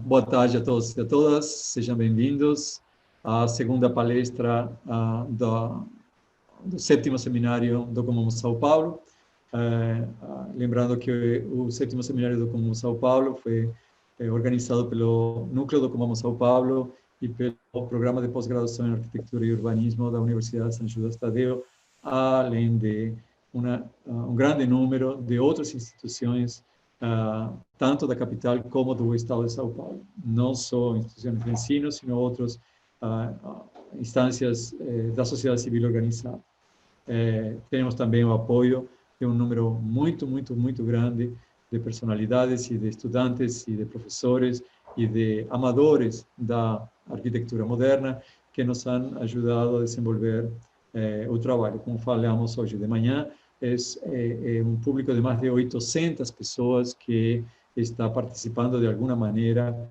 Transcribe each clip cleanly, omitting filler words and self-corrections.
Boa tarde a todos e a todas, sejam bem-vindos à segunda palestra do sétimo seminário do Comum São Paulo. Lembrando que o sétimo seminário do Comum São Paulo foi organizado pelo Núcleo do Comum São Paulo e pelo Programa de Pós-Graduação em Arquitetura e Urbanismo da Universidade São Judas Tadeu, além de um grande número de outras instituições, tanto da capital como do estado de São Paulo. Não só instituições de ensino, sino outras instâncias da sociedade civil organizada. Temos também o apoio de um número muito grande de personalidades e de estudantes e de professores e de amadores da arquitetura moderna que nos han ajudado a desenvolver o trabalho. Como falamos hoje de manhã, é um público de mais de 800 pessoas que está participando de alguma maneira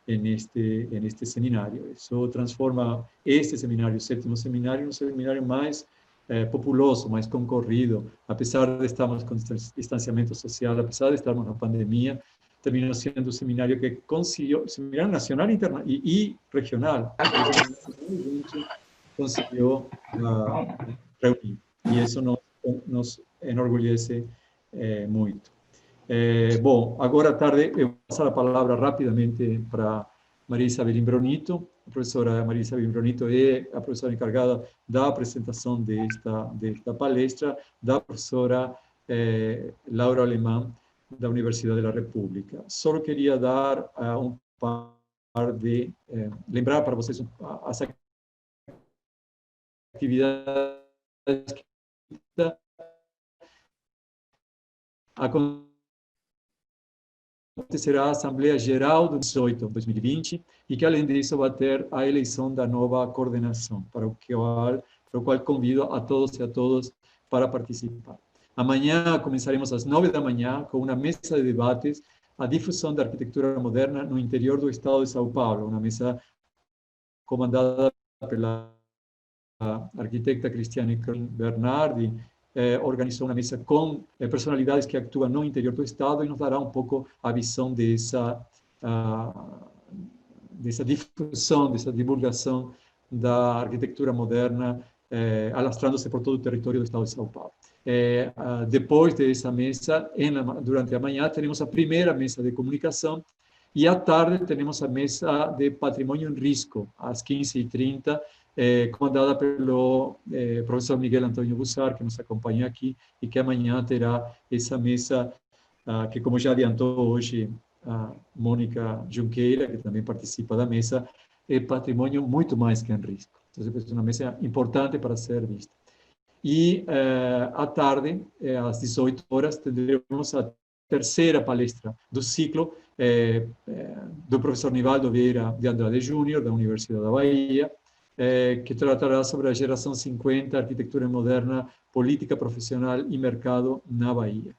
neste seminário. Isso transforma este seminário, o sétimo seminário, em um seminário mais populoso, mais concorrido, apesar de estarmos com distanciamento social, apesar de estarmos na pandemia, terminou sendo um seminário que conseguiu, seminário nacional e regional, a gente conseguiu reunir. E isso nos enorgulhece muito. Bom, agora à tarde eu vou passar a palavra rapidamente para Maria Isabel Imbronito. A professora Maria Isabel Imbronito é a professora encargada da apresentação desta palestra, da professora Laura Alemán, da Universidade da República. Só queria dar um par de... lembrar para vocês as atividades que acontecerá a Assembleia Geral do 18 de 2020 e que, além disso, vai ter a eleição da nova coordenação, para o qual convido a todos e a todas para participar. Amanhã começaremos às 9 da manhã com uma mesa de debates, a difusão da arquitetura moderna no interior do estado de São Paulo, uma mesa comandada pela arquitecta Cristiane Bernardi. Organizou uma mesa com personalidades que atuam no interior do estado e nos dará um pouco a visão dessa difusão, dessa divulgação da arquitetura moderna, alastrando-se por todo o território do estado de São Paulo. Depois dessa mesa, durante a manhã, teremos a primeira mesa de comunicação e à tarde teremos a mesa de patrimônio em risco, às 15h30, comandada pelo professor Miguel Antônio Bussar, que nos acompanha aqui, e que amanhã terá essa mesa, que, como já adiantou hoje a Mônica Junqueira, que também participa da mesa, é patrimônio muito mais que em risco. Então, é uma mesa importante para ser vista. E, à tarde, às 18 horas, teremos a terceira palestra do ciclo do professor Nivaldo Vieira de Andrade Júnior, da Universidade da Bahia, que tratará sobre a geração 50, arquitetura moderna, política profissional e mercado na Bahia.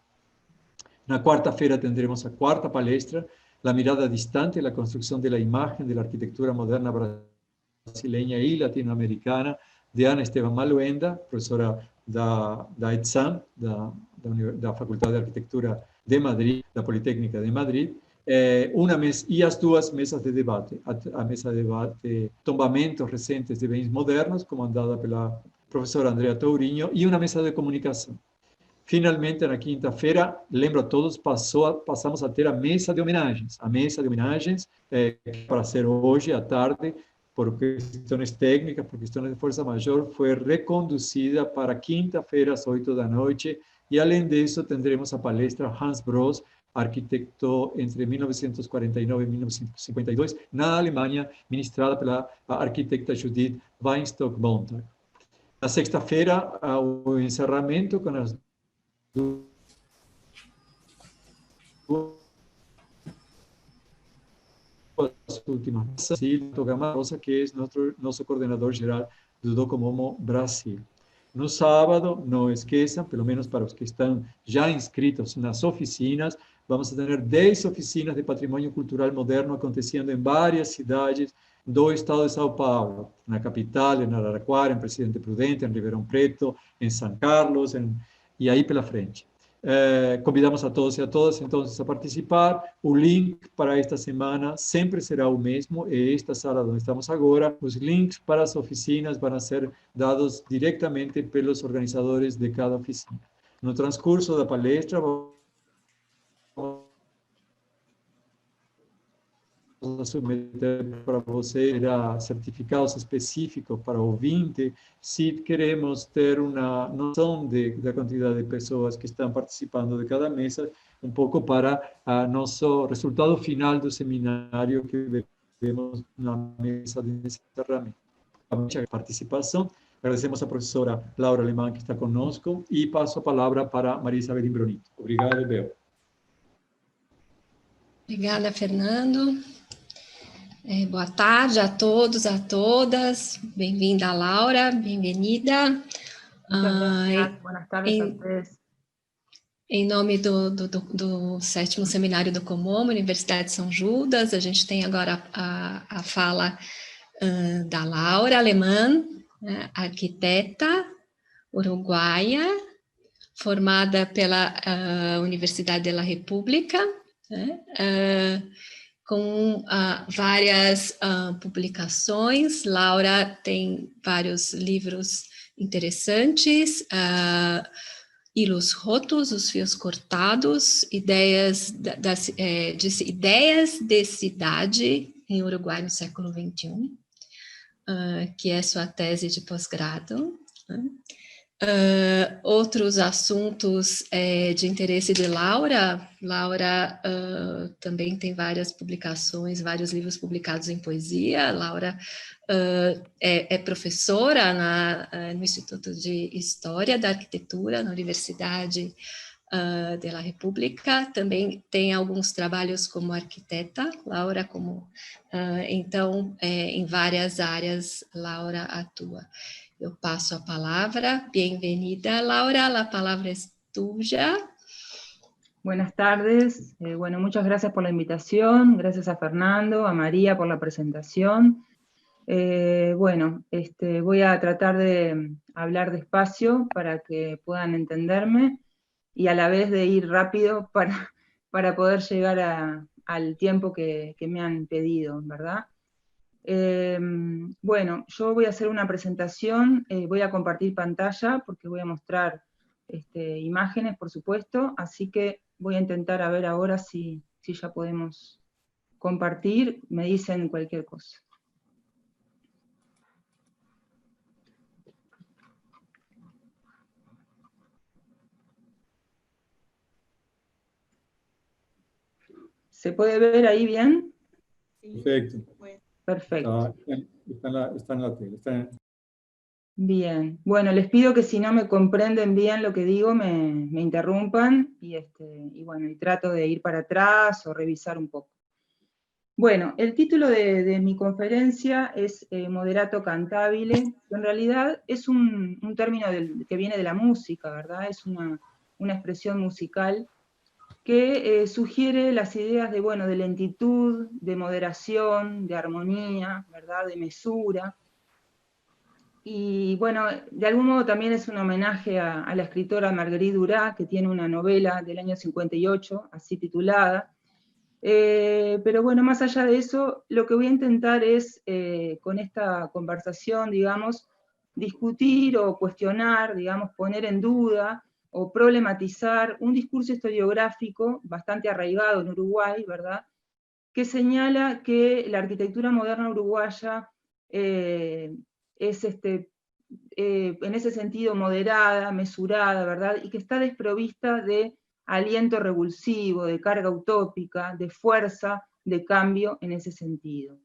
Na quarta-feira teremos a quarta palestra, La mirada distante, la construcción de la imagen de la arquitectura moderna brasileña y latinoamericana, de Ana Esteban Maluenda, professora da ETSAM, da Faculdade de Arquitetura de Madrid, da Politécnica de Madrid, e as duas mesas de debate. A mesa de debate Tombamentos Recentes de Bens Modernos, comandada pela professora Andrea Tourinho, e uma mesa de comunicação. Finalmente, na quinta-feira, lembro a todos, passamos a ter a mesa de homenagens. A mesa de homenagens, para ser hoje à tarde, por questões técnicas, por questões de força maior, foi reconduzida para quinta-feira, às 8 da noite, e além disso, teremos a palestra Hans Bross, arquiteto entre 1949 e 1952, na Alemanha, ministrada pela arquitecta Judith Weinstock-Montag. Na sexta-feira, o encerramento com as duas últimas, Togama Rosa, que é nosso coordenador geral do Docomomo Brasil. No sábado, não esqueçam, pelo menos para os que estão já inscritos nas oficinas, vamos ter 10 oficinas de patrimônio cultural moderno acontecendo em várias cidades do estado de São Paulo, na capital, em Araraquara, em Presidente Prudente, em Ribeirão Preto, em São Carlos, e aí pela frente. convidamos a todos e a todas, entonces, a participar. O link para esta semana sempre será o mesmo, é esta sala onde estamos agora. Os links para as oficinas vão ser dados diretamente pelos organizadores de cada oficina. No transcurso da palestra, vamos submeter para você certificados específicos para o ouvinte, se queremos ter uma noção da quantidade de pessoas que estão participando de cada mesa, um pouco para nosso resultado final do seminário que veremos na mesa de encerramento. Muita participação. Agradecemos a professora Laura Alemán, que está conosco, e passo a palavra para Maria Isabel Imbronito. Obrigado, Bel. Obrigada, Fernando. Boa tarde a todos, a todas. Bem-vinda, Laura, bem-vinda. Buenas tardes a ustedes. Em nome do 7º Seminário do Comom, Universidade de São Judas, a gente tem agora a fala da Laura Alemán, né, arquiteta uruguaia, formada pela Universidade de la República, né, com várias publicações. Laura tem vários livros interessantes, Hilos Rotos, Os Fios Cortados, Ideias de Cidade em Uruguai no século XXI, que é sua tese de pós-grado. Outros assuntos de interesse de Laura. Laura também tem várias publicações, vários livros publicados em poesia. Laura é professora no Instituto de História da Arquitetura, na Universidade da República. Também tem alguns trabalhos como arquiteta, Laura, então, em várias áreas, Laura atua. Eu paso a palabra. Bienvenida, Laura, la palabra es tuya. Buenas tardes. Bueno, muchas gracias por la invitación. Gracias a Fernando, a María por la presentación. Bueno, voy a tratar de hablar despacio para que puedan entenderme y a la vez de ir rápido para poder llegar al tiempo que me han pedido, ¿verdad? Bueno, yo voy a hacer una presentación, voy a compartir pantalla porque voy a mostrar imágenes, por supuesto, así que voy a intentar a ver ahora si ya podemos compartir, me dicen cualquier cosa. ¿Se puede ver ahí bien? Perfecto. Perfecto. Está en la tele. Bien. Bueno, les pido que si no me comprenden bien lo que digo, me interrumpan y bueno, y trato de ir para atrás o revisar un poco. Bueno, el título de mi conferencia es Moderato Cantabile, que en realidad es un término que viene de la música, ¿verdad? Es una expresión musical que sugiere las ideas de, bueno, de lentitud, de moderación, de armonía, ¿verdad? De mesura. Y bueno, de algún modo también es un homenaje a la escritora Marguerite Duras, que tiene una novela del año 58, así titulada. Pero bueno, más allá de eso, lo que voy a intentar es, con esta conversación, digamos, discutir o cuestionar, digamos, poner en duda o problematizar un discurso historiográfico bastante arraigado en Uruguay, ¿verdad?, que señala que la arquitectura moderna uruguaya es en ese sentido moderada, mesurada, ¿verdad?, y que está desprovista de aliento revulsivo, de carga utópica, de fuerza, de cambio en ese sentido.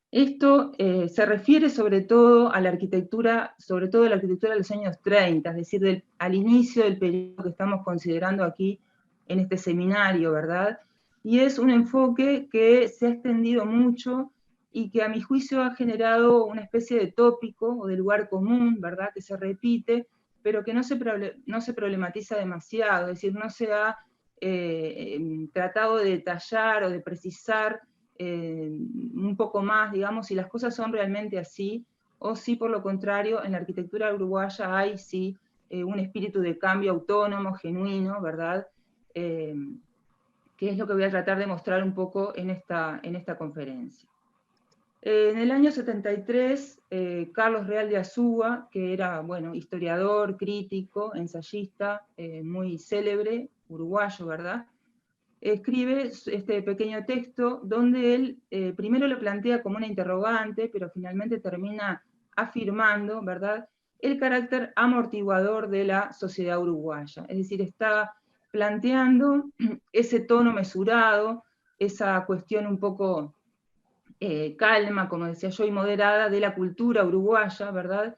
Esto se refiere sobre todo a la arquitectura, de los años 30, es decir, al inicio del periodo que estamos considerando aquí en este seminario, ¿verdad? Y es un enfoque que se ha extendido mucho y que a mi juicio ha generado una especie de tópico o de lugar común, ¿verdad?, que se repite, pero que no se problematiza demasiado, es decir, no se ha tratado de detallar o de precisar un poco más, digamos, si las cosas son realmente así, o si por lo contrario en la arquitectura uruguaya hay sí un espíritu de cambio autónomo, genuino, ¿verdad? Que es lo que voy a tratar de mostrar un poco en esta conferencia. En el año 73, Carlos Real de Azúa, que era, bueno, historiador, crítico, ensayista, muy célebre, uruguayo, ¿verdad?, escribe este pequeño texto donde él primero lo plantea como una interrogante, pero finalmente termina afirmando, ¿verdad?, el carácter amortiguador de la sociedad uruguaya. Es decir, está planteando ese tono mesurado, esa cuestión un poco calma, como decía yo, y moderada de la cultura uruguaya, ¿verdad?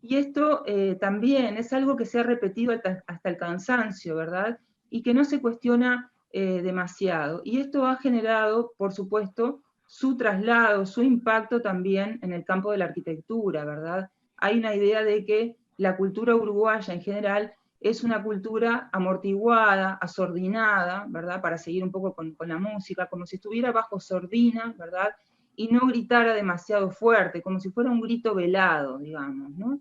Y esto también es algo que se ha repetido hasta el cansancio, ¿verdad? Y que no se cuestiona demasiado. Y esto ha generado, por supuesto, su traslado, su impacto también en el campo de la arquitectura, ¿verdad? Hay una idea de que la cultura uruguaya en general es una cultura amortiguada, asordinada, ¿verdad? Para seguir un poco con la música, como si estuviera bajo sordina, ¿verdad? Y no gritara demasiado fuerte, como si fuera un grito velado, digamos, ¿no?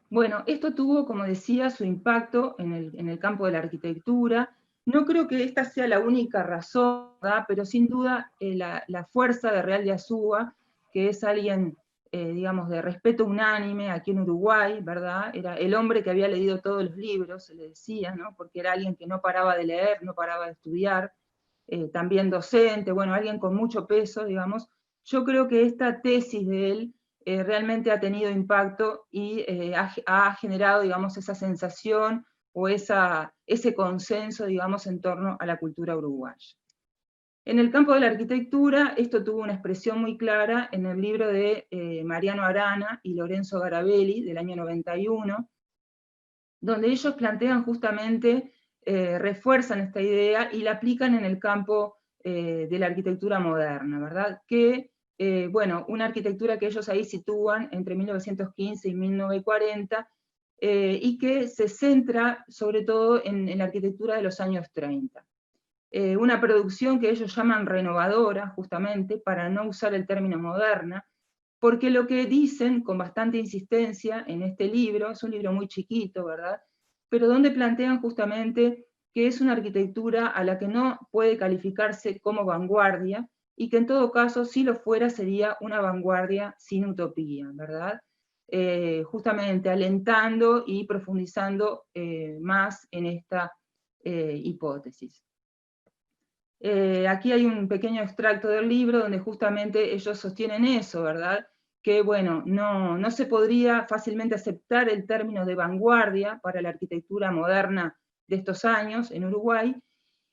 Bueno, esto tuvo, como decía, su impacto en el campo de la arquitectura. No creo que esta sea la única razón, ¿verdad? Pero sin duda la fuerza de Real de Azúa, que es alguien, digamos, de respeto unánime aquí en Uruguay, ¿verdad? Era el hombre que había leído todos los libros, se le decía, ¿no? Porque era alguien que no paraba de leer, no paraba de estudiar, también docente, bueno, alguien con mucho peso, digamos. Yo creo que esta tesis de él realmente ha tenido impacto y ha generado, digamos, esa sensación o ese consenso, digamos, en torno a la cultura uruguaya. En el campo de la arquitectura, esto tuvo una expresión muy clara en el libro de Mariano Arana y Lorenzo Garabelli, del año 91, donde ellos plantean justamente, refuerzan esta idea y la aplican en el campo de la arquitectura moderna, ¿verdad? Que, bueno, una arquitectura que ellos ahí sitúan entre 1915 y 1940, y que se centra sobre todo en la arquitectura de los años 30. Una producción que ellos llaman renovadora, justamente, para no usar el término moderna, porque lo que dicen con bastante insistencia en este libro, es un libro muy chiquito, ¿verdad?, pero donde plantean justamente que es una arquitectura a la que no puede calificarse como vanguardia, y que en todo caso, si lo fuera, sería una vanguardia sin utopía, ¿verdad? Justamente alentando y profundizando más en esta hipótesis. Aquí hay un pequeño extracto del libro donde justamente ellos sostienen eso, ¿verdad? Que, bueno, no se podría fácilmente aceptar el término de vanguardia para la arquitectura moderna de estos años en Uruguay,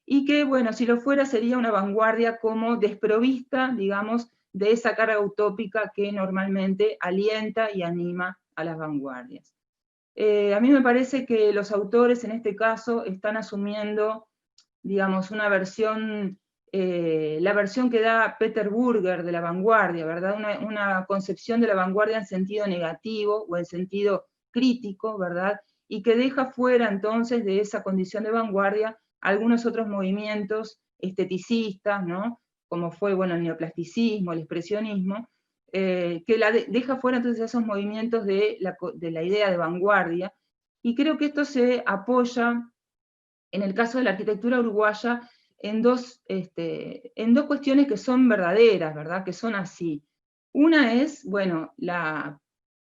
y que, bueno, si lo fuera sería una vanguardia como desprovista, digamos, de esa carga utópica que normalmente alienta y anima a las vanguardias. A mí me parece que los autores en este caso están asumiendo, digamos, una versión, la versión que da Peter Burger de la vanguardia, ¿verdad? Una concepción de la vanguardia en sentido negativo o en sentido crítico, ¿verdad? Y que deja fuera entonces de esa condición de vanguardia algunos otros movimientos esteticistas, ¿no? Como fue, bueno, el neoplasticismo, el expresionismo, que deja fuera entonces esos movimientos de la idea de vanguardia, y creo que esto se apoya en el caso de la arquitectura uruguaya, en dos cuestiones que son verdaderas, ¿verdad? Que son así. Una es, bueno, la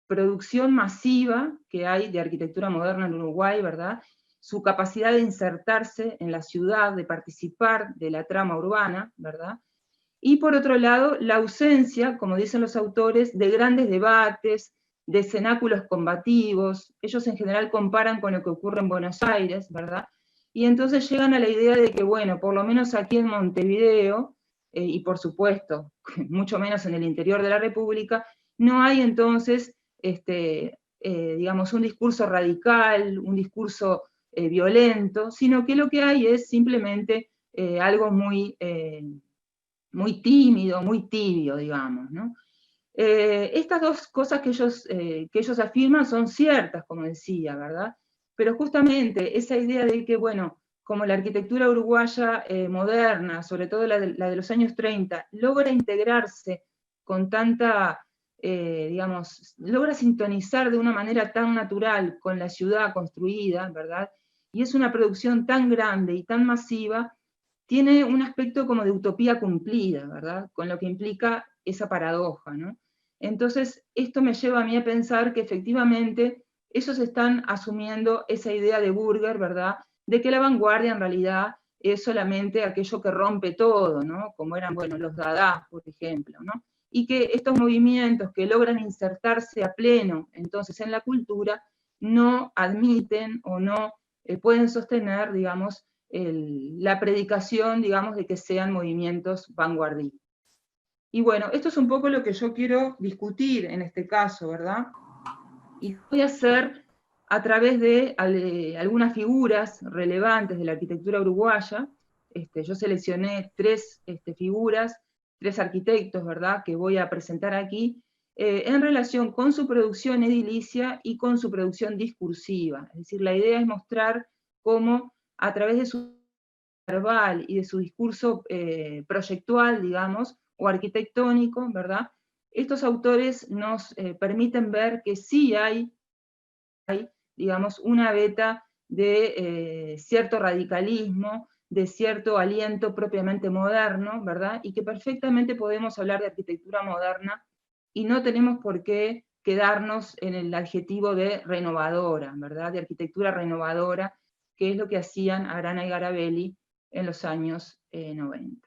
producción masiva que hay de arquitectura moderna en Uruguay, ¿verdad? Su capacidad de insertarse en la ciudad, de participar de la trama urbana, ¿verdad? Y por otro lado, la ausencia, como dicen los autores, de grandes debates, de cenáculos combativos. Ellos en general comparan con lo que ocurre en Buenos Aires, ¿verdad? Y entonces llegan a la idea de que, bueno, por lo menos aquí en Montevideo, y por supuesto, mucho menos en el interior de la República, no hay entonces, digamos, un discurso radical, un discurso violento, sino que lo que hay es simplemente algo muy tímido, muy tibio, digamos, ¿no? Estas dos cosas que ellos afirman son ciertas, como decía, ¿verdad? Pero justamente esa idea de que, bueno, como la arquitectura uruguaya moderna, sobre todo la de los años 30, logra integrarse con tanta digamos, logra sintonizar de una manera tan natural con la ciudad construida, ¿verdad? Y es una producción tan grande y tan masiva, tiene un aspecto como de utopía cumplida, ¿verdad? Con lo que implica esa paradoja, ¿no? Entonces, esto me lleva a mí a pensar que efectivamente ellos están asumiendo esa idea de Burger, ¿verdad? De que la vanguardia en realidad es solamente aquello que rompe todo, ¿no? Como eran, bueno, los Dada, por ejemplo, ¿no? Y que estos movimientos que logran insertarse a pleno, entonces, en la cultura, no admiten o no pueden sostener, digamos, la predicación, digamos, de que sean movimientos vanguardistas. Y bueno, esto es un poco lo que yo quiero discutir en este caso, ¿verdad? Y lo voy a hacer a través de algunas figuras relevantes de la arquitectura uruguaya. Yo seleccioné tres figuras, tres arquitectos, ¿verdad?, que voy a presentar aquí, en relación con su producción edilicia y con su producción discursiva. Es decir, la idea es mostrar cómo a través de su verbal y de su discurso proyectual, digamos, o arquitectónico, ¿verdad?, estos autores nos permiten ver que sí hay, digamos, una veta de cierto radicalismo, de cierto aliento propiamente moderno, ¿verdad? Y que perfectamente podemos hablar de arquitectura moderna y no tenemos por qué quedarnos en el adjetivo de renovadora, ¿verdad? De arquitectura renovadora, que es lo que hacían Arana y Garabelli en los años 90.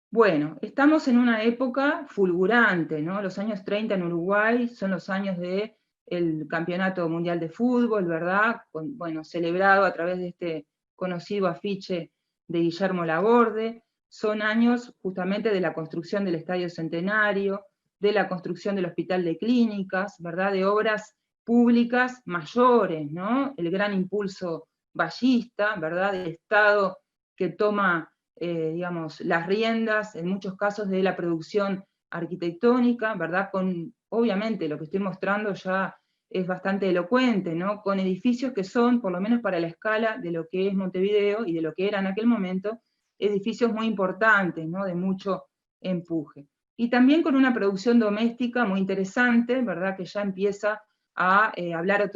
Bueno, estamos en una época fulgurante, ¿no? Los años 30 en Uruguay son los años del Campeonato Mundial de Fútbol, ¿verdad? Bueno, celebrado a través de este conocido afiche de Guillermo Laborde. Son años justamente de la construcción del Estadio Centenario, de la construcción del Hospital de Clínicas, ¿verdad? De obras públicas mayores, ¿no? El gran impulso ballista, ¿verdad? Del Estado que toma digamos, las riendas, en muchos casos, de la producción arquitectónica, ¿verdad? Con, obviamente, lo que estoy mostrando ya es bastante elocuente, ¿no? Con edificios que son, por lo menos para la escala de lo que es Montevideo y de lo que era en aquel momento, edificios muy importantes, ¿no? De mucho empuje. Y también con una producción doméstica muy interesante, ¿verdad? Que ya empieza a hablar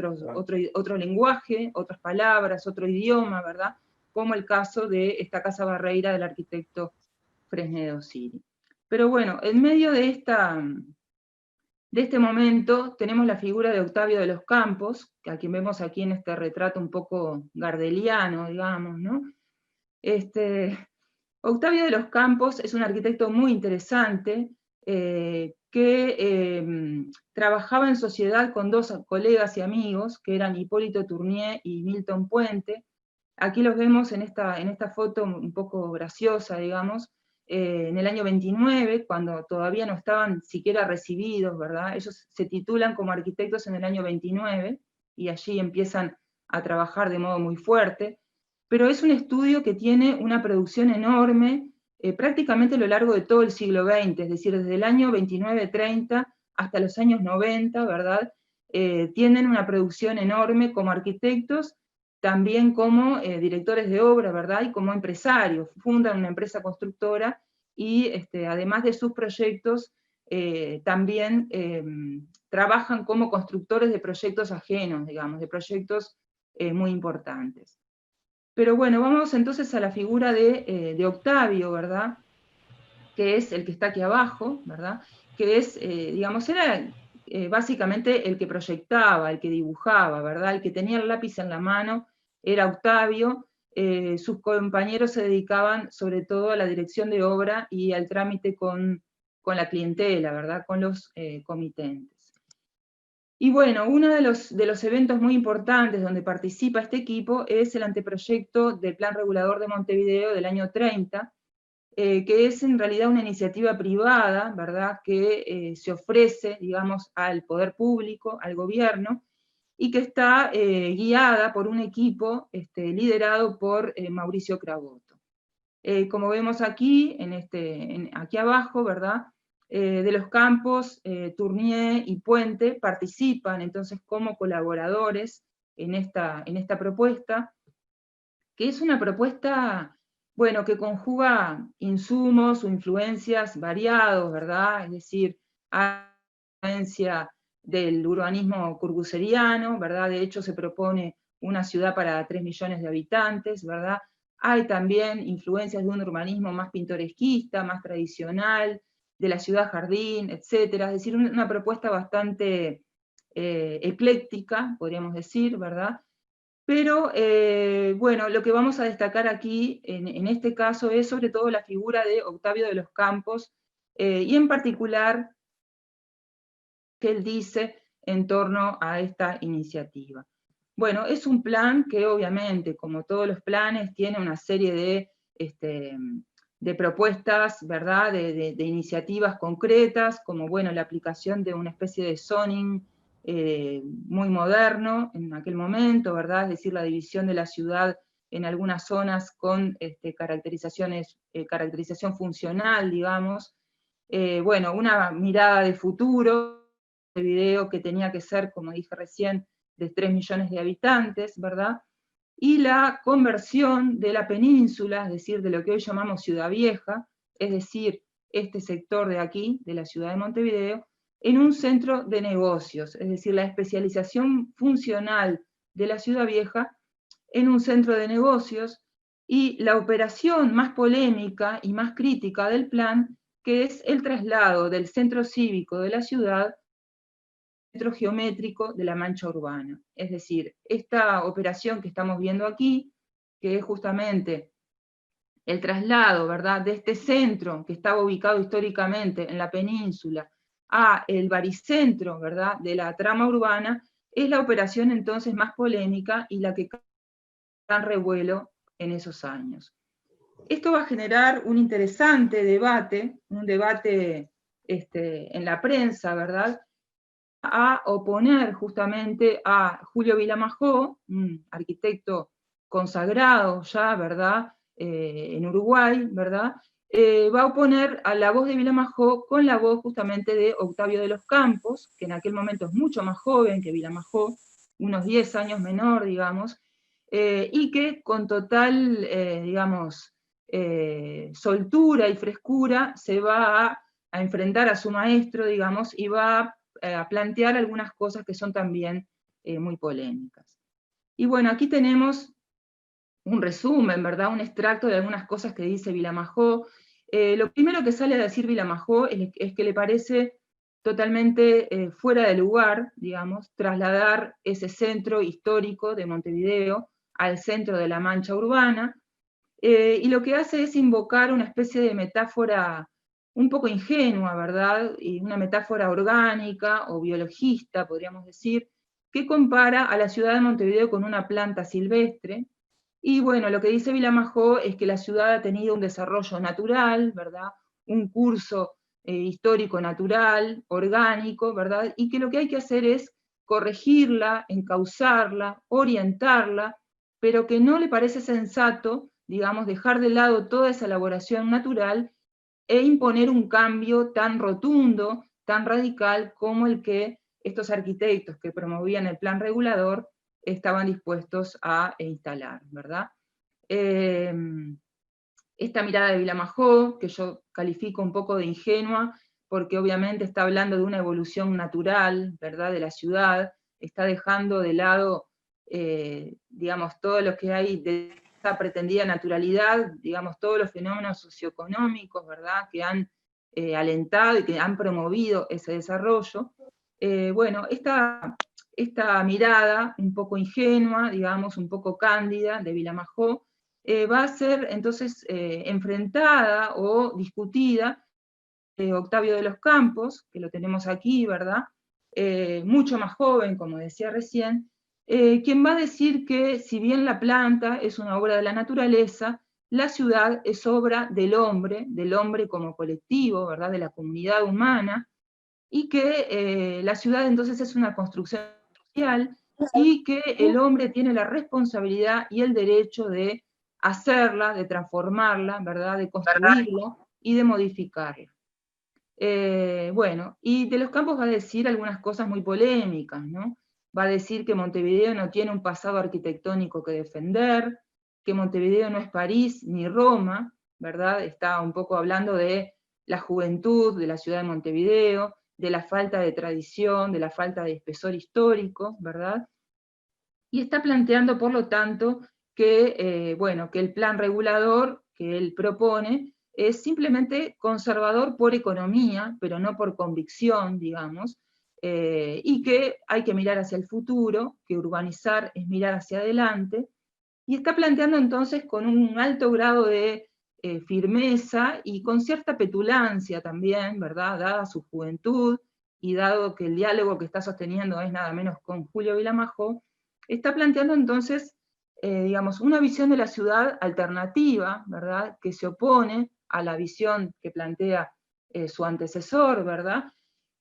otro lenguaje, otras palabras, otro idioma, ¿verdad? Como el caso de esta Casa Barreira del arquitecto Fresnedo Siri. Pero bueno, en medio de este momento tenemos la figura de Octavio de los Campos, a quien vemos aquí en este retrato un poco gardeliano, digamos, ¿no? Octavio de los Campos es un arquitecto muy interesante, que trabajaba en sociedad con dos colegas y amigos, que eran Hipólito Tournier y Milton Puente. Aquí los vemos en esta foto un poco graciosa, digamos, en el año 29, cuando todavía no estaban siquiera recibidos, ¿verdad? Ellos se titulan como arquitectos en el año 29, y allí empiezan a trabajar de modo muy fuerte, pero es un estudio que tiene una producción enorme, prácticamente a lo largo de todo el siglo XX, es decir, desde el año 29-30 hasta los años 90, ¿verdad? Tienen una producción enorme como arquitectos, también como directores de obra, ¿verdad? Y como empresarios, fundan una empresa constructora y además de sus proyectos, también trabajan como constructores de proyectos ajenos, digamos, de proyectos muy importantes. Pero bueno, vamos entonces a la figura de Octavio, ¿verdad? Que es el que está aquí abajo, ¿verdad? Que es, digamos, era básicamente el que proyectaba, el que dibujaba, ¿verdad? El que tenía el lápiz en la mano era Octavio. Sus compañeros se dedicaban sobre todo a la dirección de obra y al trámite con la clientela, ¿verdad? Con los comitentes. Y bueno, uno de los eventos muy importantes donde participa este equipo es el anteproyecto del Plan Regulador de Montevideo del año 30, que es en realidad una iniciativa privada, ¿verdad?, que se ofrece, digamos, al poder público, al gobierno, y que está guiada por un equipo liderado por Mauricio Craboto. Como vemos aquí, aquí abajo, ¿verdad?, de los Campos, Tournier y Puente participan entonces como colaboradores en esta propuesta, que es una propuesta, bueno, que conjuga insumos o influencias variados, ¿verdad? Es decir, hay influencia del urbanismo corbuseriano, ¿verdad? De hecho se propone una ciudad para 3 millones de habitantes, ¿verdad? Hay también influencias de un urbanismo más pintoresquista, más tradicional, de la ciudad jardín, etcétera. Es decir, una propuesta bastante ecléctica, podríamos decir, ¿verdad? Pero, bueno, lo que vamos a destacar aquí, en este caso, es sobre todo la figura de Octavio de los Campos, y en particular, que él dice en torno a esta iniciativa. Bueno, es un plan que obviamente, como todos los planes, tiene una serie de propuestas, ¿verdad? De iniciativas concretas, como bueno, la aplicación de una especie de zoning muy moderno en aquel momento, ¿verdad? Es decir, la división de la ciudad en algunas zonas con caracterización funcional, digamos. Bueno, una mirada de futuro, de video que tenía que ser, como dije recién, de 3 millones de habitantes, ¿verdad? Y la conversión de la península, es decir, de lo que hoy llamamos Ciudad Vieja, es decir, este sector de aquí, de la ciudad de Montevideo, en un centro de negocios, es decir, la especialización funcional de la Ciudad Vieja en un centro de negocios, y la operación más polémica y más crítica del plan, que es el traslado del centro cívico de la ciudad centro geométrico de la mancha urbana. Es decir, esta operación que estamos viendo aquí, que es justamente el traslado, ¿verdad?, de este centro que estaba ubicado históricamente en la península a el baricentro, ¿verdad?, de la trama urbana, es la operación entonces más polémica y la que está en revuelo en esos años. Esto va a generar un interesante debate, un debate en la prensa, ¿verdad?, a oponer justamente a Julio Vilamajó, un arquitecto consagrado ya, ¿verdad?, en Uruguay, ¿verdad?, va a oponer a la voz de Vilamajó con la voz justamente de Octavio de los Campos, que en aquel momento es mucho más joven que Vilamajó, unos 10 años menor, digamos, y que con total, digamos, soltura y frescura se va a enfrentar a su maestro, digamos, y va a plantear algunas cosas que son también muy polémicas. Y bueno, aquí tenemos un resumen, ¿verdad? Un extracto de algunas cosas que dice Vilamajó. Lo primero que sale a decir Vilamajó es que le parece totalmente fuera de lugar, digamos, trasladar ese centro histórico de Montevideo al centro de la mancha urbana, y lo que hace es invocar una especie de metáfora un poco ingenua, ¿verdad? Y una metáfora orgánica o biologista, podríamos decir, que compara a la ciudad de Montevideo con una planta silvestre. Y bueno, lo que dice Vilamajó es que la ciudad ha tenido un desarrollo natural, ¿verdad? Un curso histórico natural, orgánico, ¿verdad? Y que lo que hay que hacer es corregirla, encauzarla, orientarla, pero que no le parece sensato, digamos, dejar de lado toda esa elaboración natural e imponer un cambio tan rotundo, tan radical como el que estos arquitectos que promovían el plan regulador estaban dispuestos a instalar, ¿verdad? Esta mirada de Vilamajó, que yo califico un poco de ingenua, porque obviamente está hablando de una evolución natural, ¿verdad?, de la ciudad, está dejando de lado, digamos, todo lo que hay de esta pretendida naturalidad, digamos, todos los fenómenos socioeconómicos, ¿verdad?, que han alentado y que han promovido ese desarrollo. Bueno, esta mirada un poco ingenua, digamos, un poco cándida de Vilamajó, va a ser entonces enfrentada o discutida Octavio de los Campos, que lo tenemos aquí, ¿verdad?, mucho más joven, como decía recién, quien va a decir que si bien la planta es una obra de la naturaleza, la ciudad es obra del hombre como colectivo, ¿verdad?, de la comunidad humana, y que la ciudad entonces es una construcción social, y que el hombre tiene la responsabilidad y el derecho de hacerla, de transformarla, ¿verdad?, de construirla y de modificarla. Bueno, y de los Campos va a decir algunas cosas muy polémicas, ¿no? Va a decir que Montevideo no tiene un pasado arquitectónico que defender, que Montevideo no es París ni Roma, ¿verdad? Está un poco hablando de la juventud de la ciudad de Montevideo, de la falta de tradición, de la falta de espesor histórico, ¿verdad? Y está planteando, por lo tanto, que, bueno, que el plan regulador que él propone es simplemente conservador por economía, pero no por convicción, digamos, y que hay que mirar hacia el futuro, que urbanizar es mirar hacia adelante, y está planteando entonces con un alto grado de firmeza y con cierta petulancia también, ¿verdad? Dada su juventud, y dado que el diálogo que está sosteniendo es nada menos con Julio Vilamajo, está planteando entonces, digamos, una visión de la ciudad alternativa, ¿verdad? Que se opone a la visión que plantea su antecesor, ¿verdad?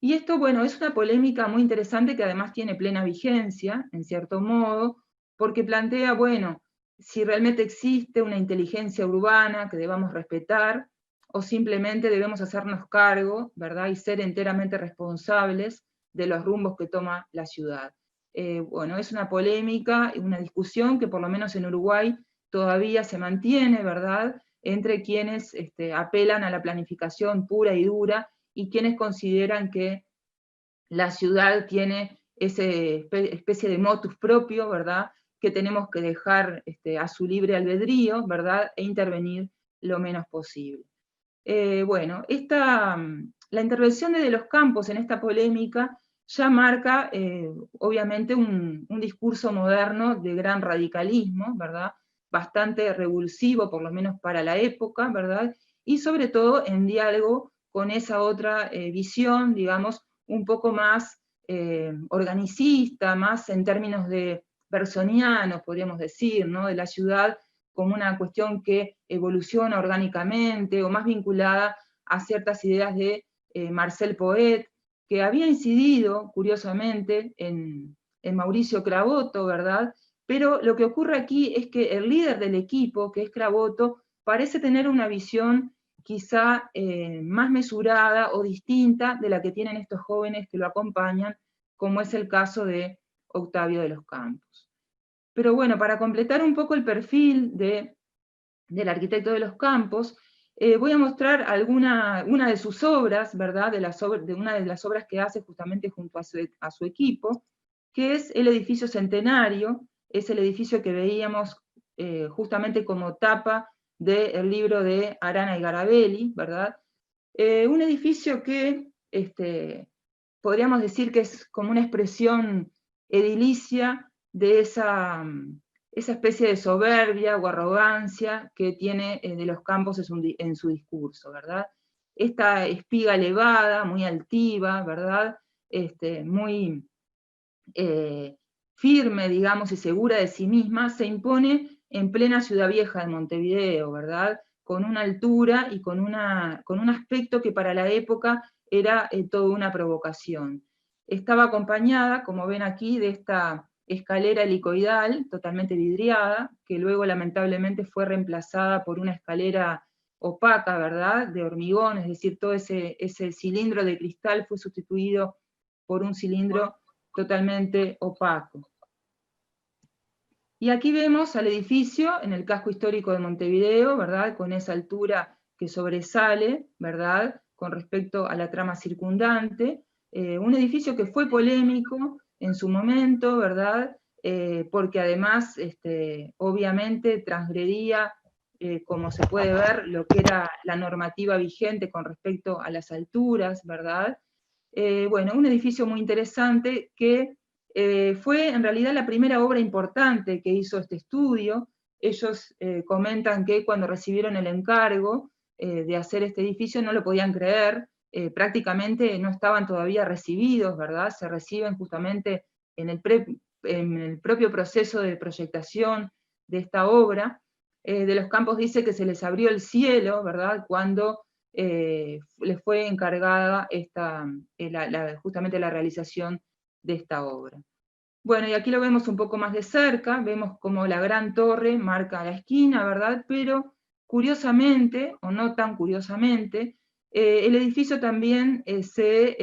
Y esto, bueno, es una polémica muy interesante que además tiene plena vigencia, en cierto modo, porque plantea, bueno, si realmente existe una inteligencia urbana que debamos respetar, o simplemente debemos hacernos cargo, ¿verdad? Y ser enteramente responsables de los rumbos que toma la ciudad. Bueno, es una polémica, una discusión que por lo menos en Uruguay todavía se mantiene, ¿verdad? Entre quienes apelan a la planificación pura y dura y quienes consideran que la ciudad tiene esa especie de motus propio, ¿verdad? Que tenemos que dejar a su libre albedrío, ¿verdad? E intervenir lo menos posible. Bueno, la intervención de los Campos en esta polémica ya marca, obviamente, un discurso moderno de gran radicalismo, ¿verdad? Bastante revulsivo, por lo menos para la época, ¿verdad? Y sobre todo en diálogo con esa otra visión, digamos, un poco más organicista, más en términos de bersonianos, podríamos decir, ¿no? De la ciudad como una cuestión que evoluciona orgánicamente, o más vinculada a ciertas ideas de Marcel Poet, que había incidido, curiosamente, en Mauricio Cravoto, ¿verdad? Pero lo que ocurre aquí es que el líder del equipo, que es Cravoto, parece tener una visión quizá más mesurada o distinta de la que tienen estos jóvenes que lo acompañan, como es el caso de Octavio de los Campos. Pero bueno, para completar un poco el perfil del arquitecto de los Campos, voy a mostrar una de sus obras, ¿verdad? De una de las obras que hace justamente junto a su equipo, que es el edificio Centenario, es el edificio que veíamos justamente como tapa del libro de Arana y Garabelli, ¿verdad? Un edificio que podríamos decir que es como una expresión edilicia de esa especie de soberbia o arrogancia que tiene de los Campos en su discurso, ¿verdad? Esta espiga elevada, muy altiva, ¿verdad? Muy firme, digamos, y segura de sí misma, se impone en plena Ciudad Vieja de Montevideo, ¿verdad? Con una altura y con un aspecto que para la época era toda una provocación. Estaba acompañada, como ven aquí, de esta escalera helicoidal, totalmente vidriada, que luego lamentablemente fue reemplazada por una escalera opaca, ¿verdad?, de hormigón, es decir, todo ese cilindro de cristal fue sustituido por un cilindro totalmente opaco. Y aquí vemos al edificio en el casco histórico de Montevideo, ¿verdad?, con esa altura que sobresale, ¿verdad?, con respecto a la trama circundante, un edificio que fue polémico en su momento, ¿verdad?, porque además, obviamente, transgredía, como se puede ver, lo que era la normativa vigente con respecto a las alturas, ¿verdad? Bueno, un edificio muy interesante que fue en realidad la primera obra importante que hizo este estudio. Ellos comentan que cuando recibieron el encargo de hacer este edificio no lo podían creer, prácticamente no estaban todavía recibidos, ¿verdad? Se reciben justamente en el propio proceso de proyectación de esta obra. De los Campos dice que se les abrió el cielo, ¿verdad?, cuando les fue encargada justamente la realización de esta obra. Bueno, y aquí lo vemos un poco más de cerca, vemos como la gran torre marca la esquina, ¿verdad? Pero curiosamente, o no tan curiosamente, el edificio también se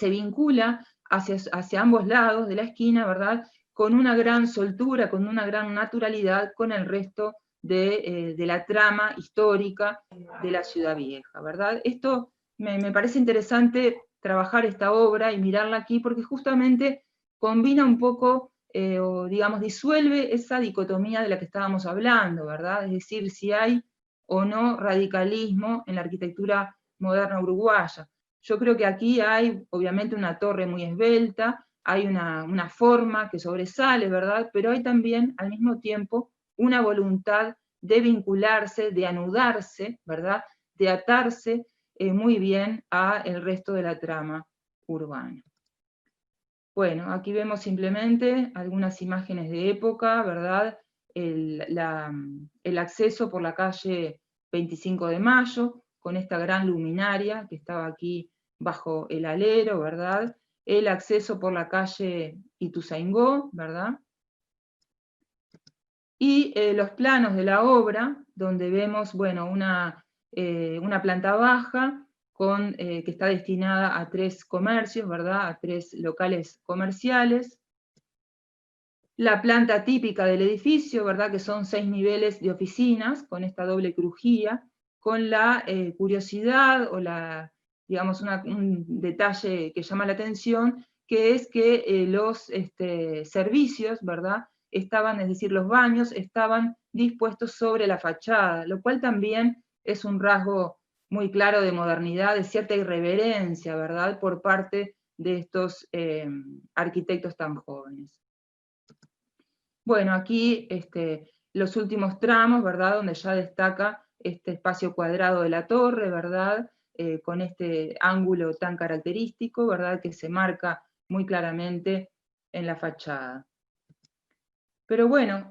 vincula hacia ambos lados de la esquina, ¿verdad?, con una gran soltura, con una gran naturalidad con el resto de la trama histórica de la Ciudad Vieja, ¿verdad? Esto me parece interesante trabajar esta obra y mirarla aquí, porque justamente combina un poco, o digamos, disuelve esa dicotomía de la que estábamos hablando, ¿verdad? Es decir, si hay o no radicalismo en la arquitectura moderna uruguaya. Yo creo que aquí hay, obviamente, una torre muy esbelta, hay una forma que sobresale, ¿verdad? Pero hay también, al mismo tiempo, una voluntad de vincularse, de anudarse, ¿verdad? De atarse muy bien a el resto de la trama urbana. Bueno, aquí vemos simplemente algunas imágenes de época, ¿verdad? El acceso por la calle 25 de Mayo, con esta gran luminaria que estaba aquí bajo el alero, ¿verdad? El acceso por la calle Ituzaingó, ¿verdad? Y los planos de la obra, donde vemos, bueno, una planta baja que está destinada a 3 comercios, ¿verdad? A 3 locales comerciales. La planta típica del edificio, ¿verdad? Que son 6 niveles de oficinas, con esta doble crujía, con la curiosidad o digamos, un detalle que llama la atención, que es que los servicios, ¿verdad? Estaban, es decir, los baños estaban dispuestos sobre la fachada, lo cual también es un rasgo muy claro de modernidad, de cierta irreverencia, ¿verdad? Por parte de estos arquitectos tan jóvenes. Bueno, aquí los últimos tramos, ¿verdad? Donde ya destaca este espacio cuadrado de la torre, ¿verdad? Con este ángulo tan característico, ¿verdad? Que se marca muy claramente en la fachada. Pero bueno,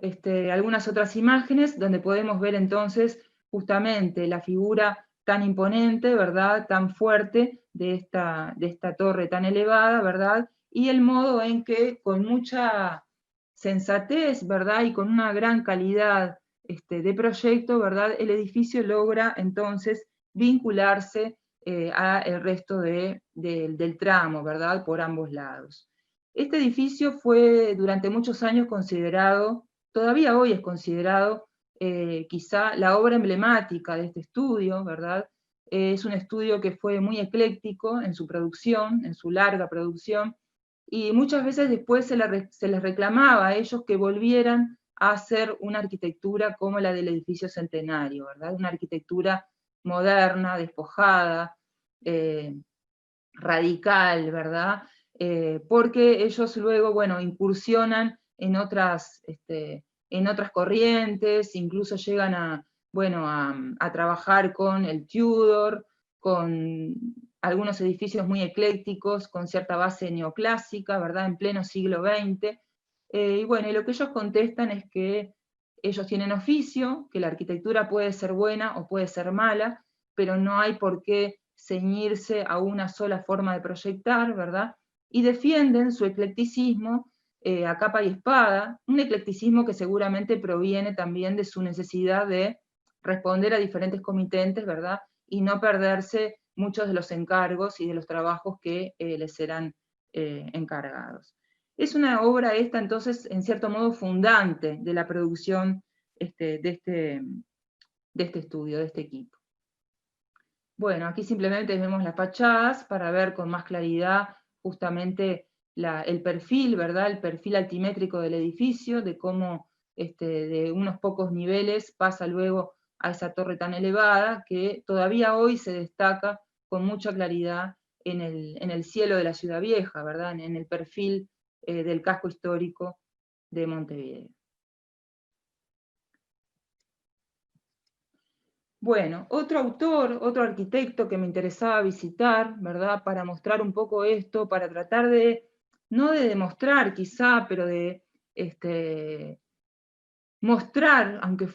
algunas otras imágenes donde podemos ver entonces justamente la figura tan imponente, ¿verdad? Tan fuerte de esta torre tan elevada, ¿verdad? Y el modo en que con mucha sensatez, ¿verdad? Y con una gran calidad de proyecto, ¿verdad? El edificio logra entonces vincularse al resto del tramo, ¿verdad? Por ambos lados. Este edificio fue durante muchos años considerado, todavía hoy es considerado, quizá la obra emblemática de este estudio, ¿verdad? Es un estudio que fue muy ecléctico en su producción, en su larga producción, y muchas veces después se les reclamaba a ellos que volvieran a hacer una arquitectura como la del edificio Centenario, ¿verdad? Una arquitectura moderna, despojada, radical, ¿verdad? Porque ellos luego, bueno, incursionan en otras corrientes, incluso llegan a trabajar con el Tudor, con algunos edificios muy eclécticos, con cierta base neoclásica, ¿verdad? En pleno siglo XX. Y bueno, y lo que ellos contestan es que ellos tienen oficio, que la arquitectura puede ser buena o puede ser mala, pero no hay por qué ceñirse a una sola forma de proyectar, ¿verdad? Y defienden su eclecticismo a capa y espada, un eclecticismo que seguramente proviene también de su necesidad de responder a diferentes comitentes, ¿verdad? Y no perderse muchos de los encargos y de los trabajos que les serán encargados. Es una obra esta, entonces, en cierto modo, fundante de la producción de este estudio, de este equipo. Bueno, aquí simplemente vemos las fachadas para ver con más claridad justamente el perfil, ¿verdad? El perfil altimétrico del edificio, de cómo de unos pocos niveles pasa luego a esa torre tan elevada que todavía hoy se destaca con mucha claridad en el cielo de la ciudad vieja, ¿verdad? En el perfil del casco histórico de Montevideo. Bueno, otro autor, otro arquitecto que me interesaba visitar, ¿verdad? Para mostrar un poco esto, para tratar no de demostrar quizá, pero de mostrar, aunque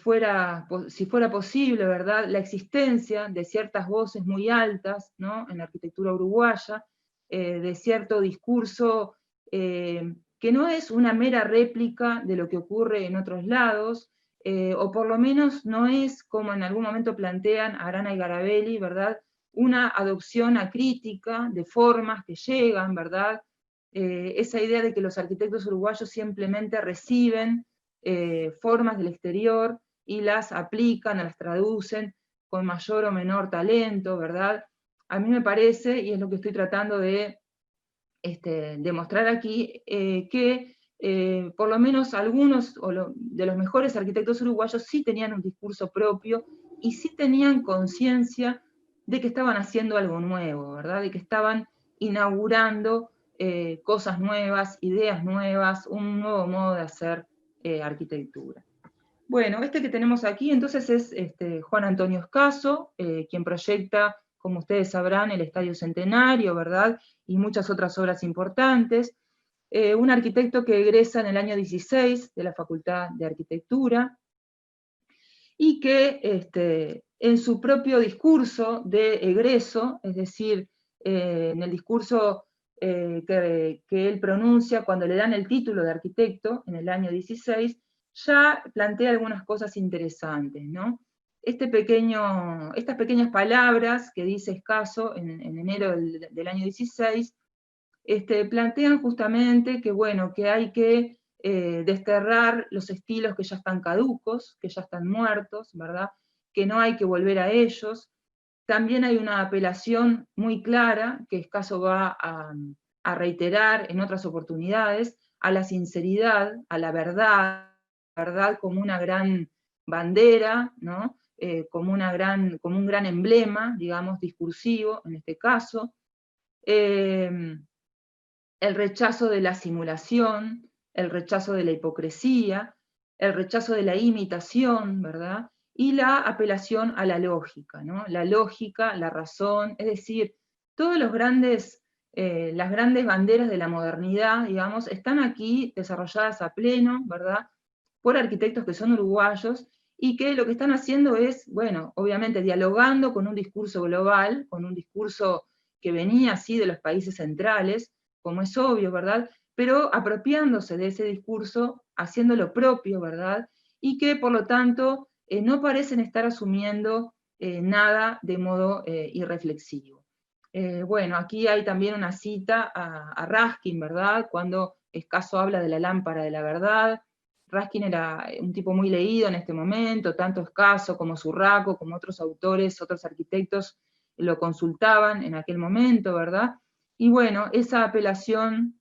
si fuera posible, ¿verdad? La existencia de ciertas voces muy altas, ¿no? En la arquitectura uruguaya, de cierto discurso que no es una mera réplica de lo que ocurre en otros lados, o por lo menos no es, como en algún momento plantean Arana y Garabelli, ¿verdad? Una adopción acrítica de formas que llegan, ¿verdad? Esa idea de que los arquitectos uruguayos simplemente reciben formas del exterior y las aplican, las traducen con mayor o menor talento, ¿verdad? a mí me parece, y es lo que estoy tratando de demostrar aquí, que por lo menos algunos de los mejores arquitectos uruguayos sí tenían un discurso propio y sí tenían conciencia de que estaban haciendo algo nuevo, ¿verdad? De que estaban inaugurando cosas nuevas, ideas nuevas, un nuevo modo de hacer arquitectura. Bueno, que tenemos aquí entonces es Juan Antonio Escaso, quien proyecta, como ustedes sabrán, el Estadio Centenario, ¿verdad? Y muchas otras obras importantes. Un arquitecto que egresa en el año 16 de la Facultad de Arquitectura, y que en su propio discurso de egreso, es decir, en el discurso que él pronuncia cuando le dan el título de arquitecto, en el año 16, ya plantea algunas cosas interesantes, ¿no? Estas pequeñas palabras que dice Escaso en enero del año 16, plantean justamente que, bueno, que hay que desterrar los estilos que ya están caducos, que ya están muertos, ¿verdad? Que no hay que volver a ellos. También hay una apelación muy clara, que Escaso va a reiterar en otras oportunidades, a la sinceridad, a la verdad como una gran bandera, ¿no? Como un gran emblema, digamos, discursivo, en este caso. El rechazo de la simulación, el rechazo de la hipocresía, el rechazo de la imitación, ¿verdad? Y la apelación a la lógica, ¿no? La lógica, la razón, es decir, todas las grandes banderas de la modernidad, digamos, están aquí desarrolladas a pleno, ¿verdad? Por arquitectos que son uruguayos, y que lo que están haciendo es, bueno, obviamente dialogando con un discurso global, con un discurso que venía así de los países centrales, como es obvio, ¿verdad? Pero apropiándose de ese discurso, haciéndolo propio, ¿verdad? Y que, por lo tanto, no parecen estar asumiendo nada de modo irreflexivo. Bueno, aquí hay también una cita a Raskin, ¿verdad? Cuando Escaso habla de la lámpara de la verdad. Raskin era un tipo muy leído en este momento, tanto Escaso como Surraco, como otros autores, otros arquitectos lo consultaban en aquel momento, ¿verdad? Y bueno, esa apelación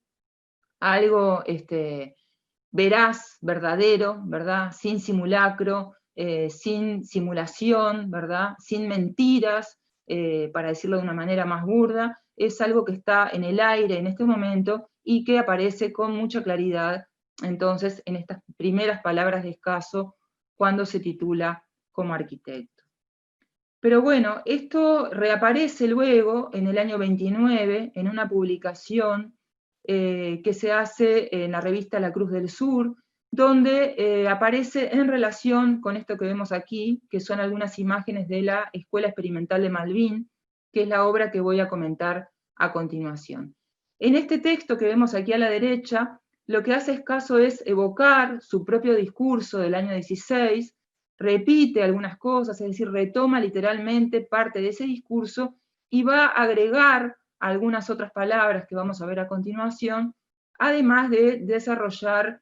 a algo veraz, verdadero, ¿verdad? Sin simulacro, sin simulación, ¿verdad? Sin mentiras, para decirlo de una manera más burda, es algo que está en el aire en este momento y que aparece con mucha claridad, entonces, en estas primeras palabras de Escaso, cuando se titula como arquitecto. Pero bueno, esto reaparece luego, en el año 29, en una publicación que se hace en la revista La Cruz del Sur, donde aparece en relación con esto que vemos aquí, que son algunas imágenes de la Escuela Experimental de Malvín, que es la obra que voy a comentar a continuación. En este texto que vemos aquí a la derecha, lo que hace Escaso es evocar su propio discurso del año 16, repite algunas cosas, es decir, retoma literalmente parte de ese discurso y va a agregar algunas otras palabras que vamos a ver a continuación, además de desarrollar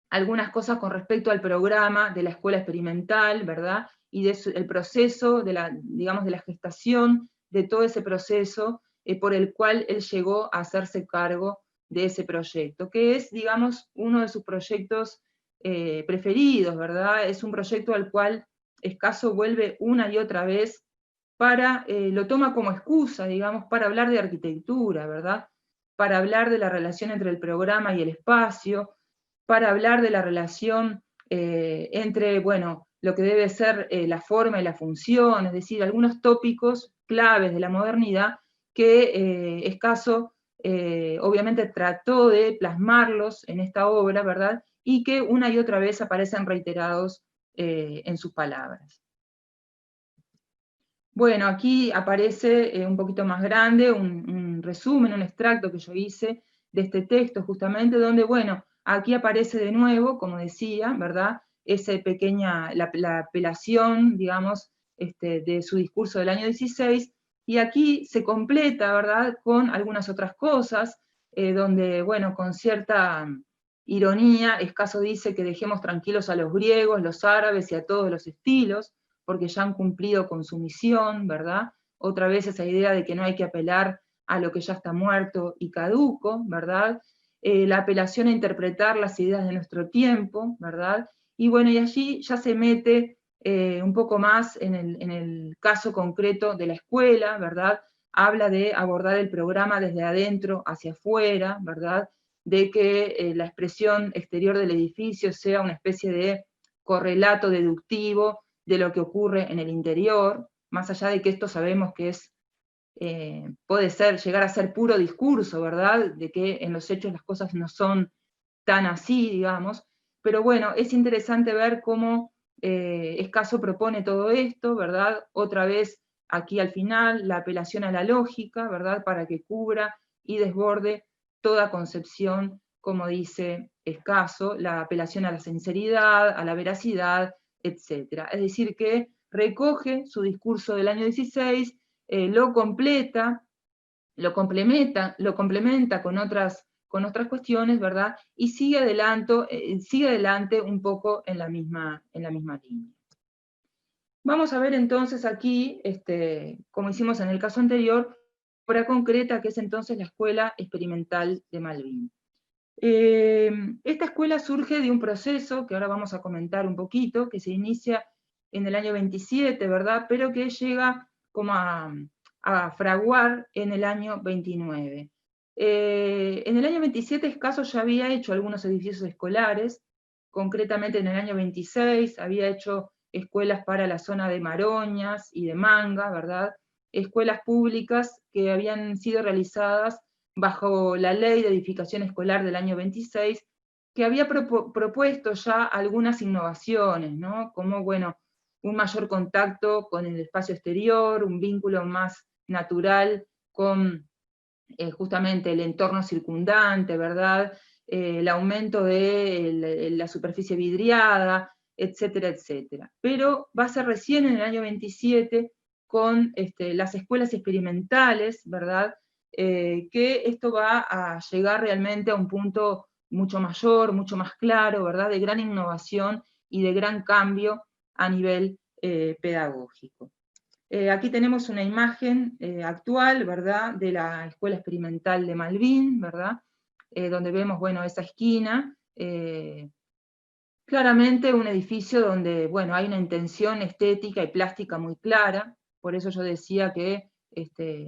algunas cosas con respecto al programa de la escuela experimental, ¿verdad? Y del proceso, digamos, de la gestación, de todo ese proceso por el cual él llegó a hacerse cargo de ese proyecto, que es, digamos, uno de sus proyectos preferidos, ¿verdad? Es un proyecto al cual Escaso vuelve una y otra vez lo toma como excusa, digamos, para hablar de arquitectura, ¿verdad? Para hablar de la relación entre el programa y el espacio, para hablar de la relación entre, bueno, lo que debe ser la forma y la función, es decir, algunos tópicos claves de la modernidad que Escaso obviamente trató de plasmarlos en esta obra, ¿verdad? Y que una y otra vez aparecen reiterados en sus palabras. Bueno, aquí aparece un poquito más grande un resumen, un extracto que yo hice de este texto justamente, donde, bueno, aquí aparece de nuevo, como decía, ¿verdad? La apelación, digamos, de su discurso del año 16, y aquí se completa, ¿verdad?, con algunas otras cosas, donde, bueno, con cierta ironía, Escaso dice que dejemos tranquilos a los griegos, los árabes y a todos los estilos, porque ya han cumplido con su misión, ¿verdad? otra vez esa idea de que no hay que apelar a lo que ya está muerto y caduco, ¿verdad? La apelación a interpretar las ideas de nuestro tiempo, ¿verdad? Y bueno, y allí ya se mete un poco más en el caso concreto de la escuela, ¿verdad? Habla de abordar el programa desde adentro hacia afuera, ¿verdad? De que la expresión exterior del edificio sea una especie de correlato deductivo de lo que ocurre en el interior, más allá de que esto sabemos que es, puede llegar a ser puro discurso, ¿verdad? De que en los hechos las cosas no son tan así, digamos, pero bueno, es interesante ver cómo Escaso propone todo esto, ¿verdad? Otra vez, aquí al final, la apelación a la lógica, ¿verdad? Para que cubra y desborde toda concepción, como dice Escaso, la apelación a la sinceridad, a la veracidad, etc. Es decir, que recoge su discurso del año 16, lo completa, lo complementa con otras cuestiones, ¿verdad? Y sigue adelante un poco en la misma línea. Vamos a ver entonces aquí, como hicimos en el caso anterior, obra concreta, que es entonces la Escuela Experimental de Malvín. Esta escuela surge de un proceso, que ahora vamos a comentar un poquito, que se inicia en el año 27, ¿verdad? Pero que llega como a fraguar en el año 29. En el año 27 Escaso ya había hecho algunos edificios escolares, concretamente en el año 26 había hecho escuelas para la zona de Maroñas y de Manga, ¿verdad? Escuelas públicas que habían sido realizadas bajo la Ley de Edificación Escolar del año 26, que había propuesto ya algunas innovaciones, ¿no? Como, bueno, un mayor contacto con el espacio exterior, un vínculo más natural con justamente el entorno circundante, ¿verdad? El aumento de la superficie vidriada, etcétera, etcétera. Pero va a ser recién en el año 27 con las escuelas experimentales, ¿verdad? Que esto va a llegar realmente a un punto mucho mayor, mucho más claro, ¿verdad? De gran innovación y de gran cambio a nivel pedagógico. Aquí tenemos una imagen actual, ¿verdad? De la Escuela Experimental de Malvín, ¿verdad? Donde vemos, bueno, esa esquina. Claramente un edificio donde, bueno, hay una intención estética y plástica muy clara, por eso yo decía que,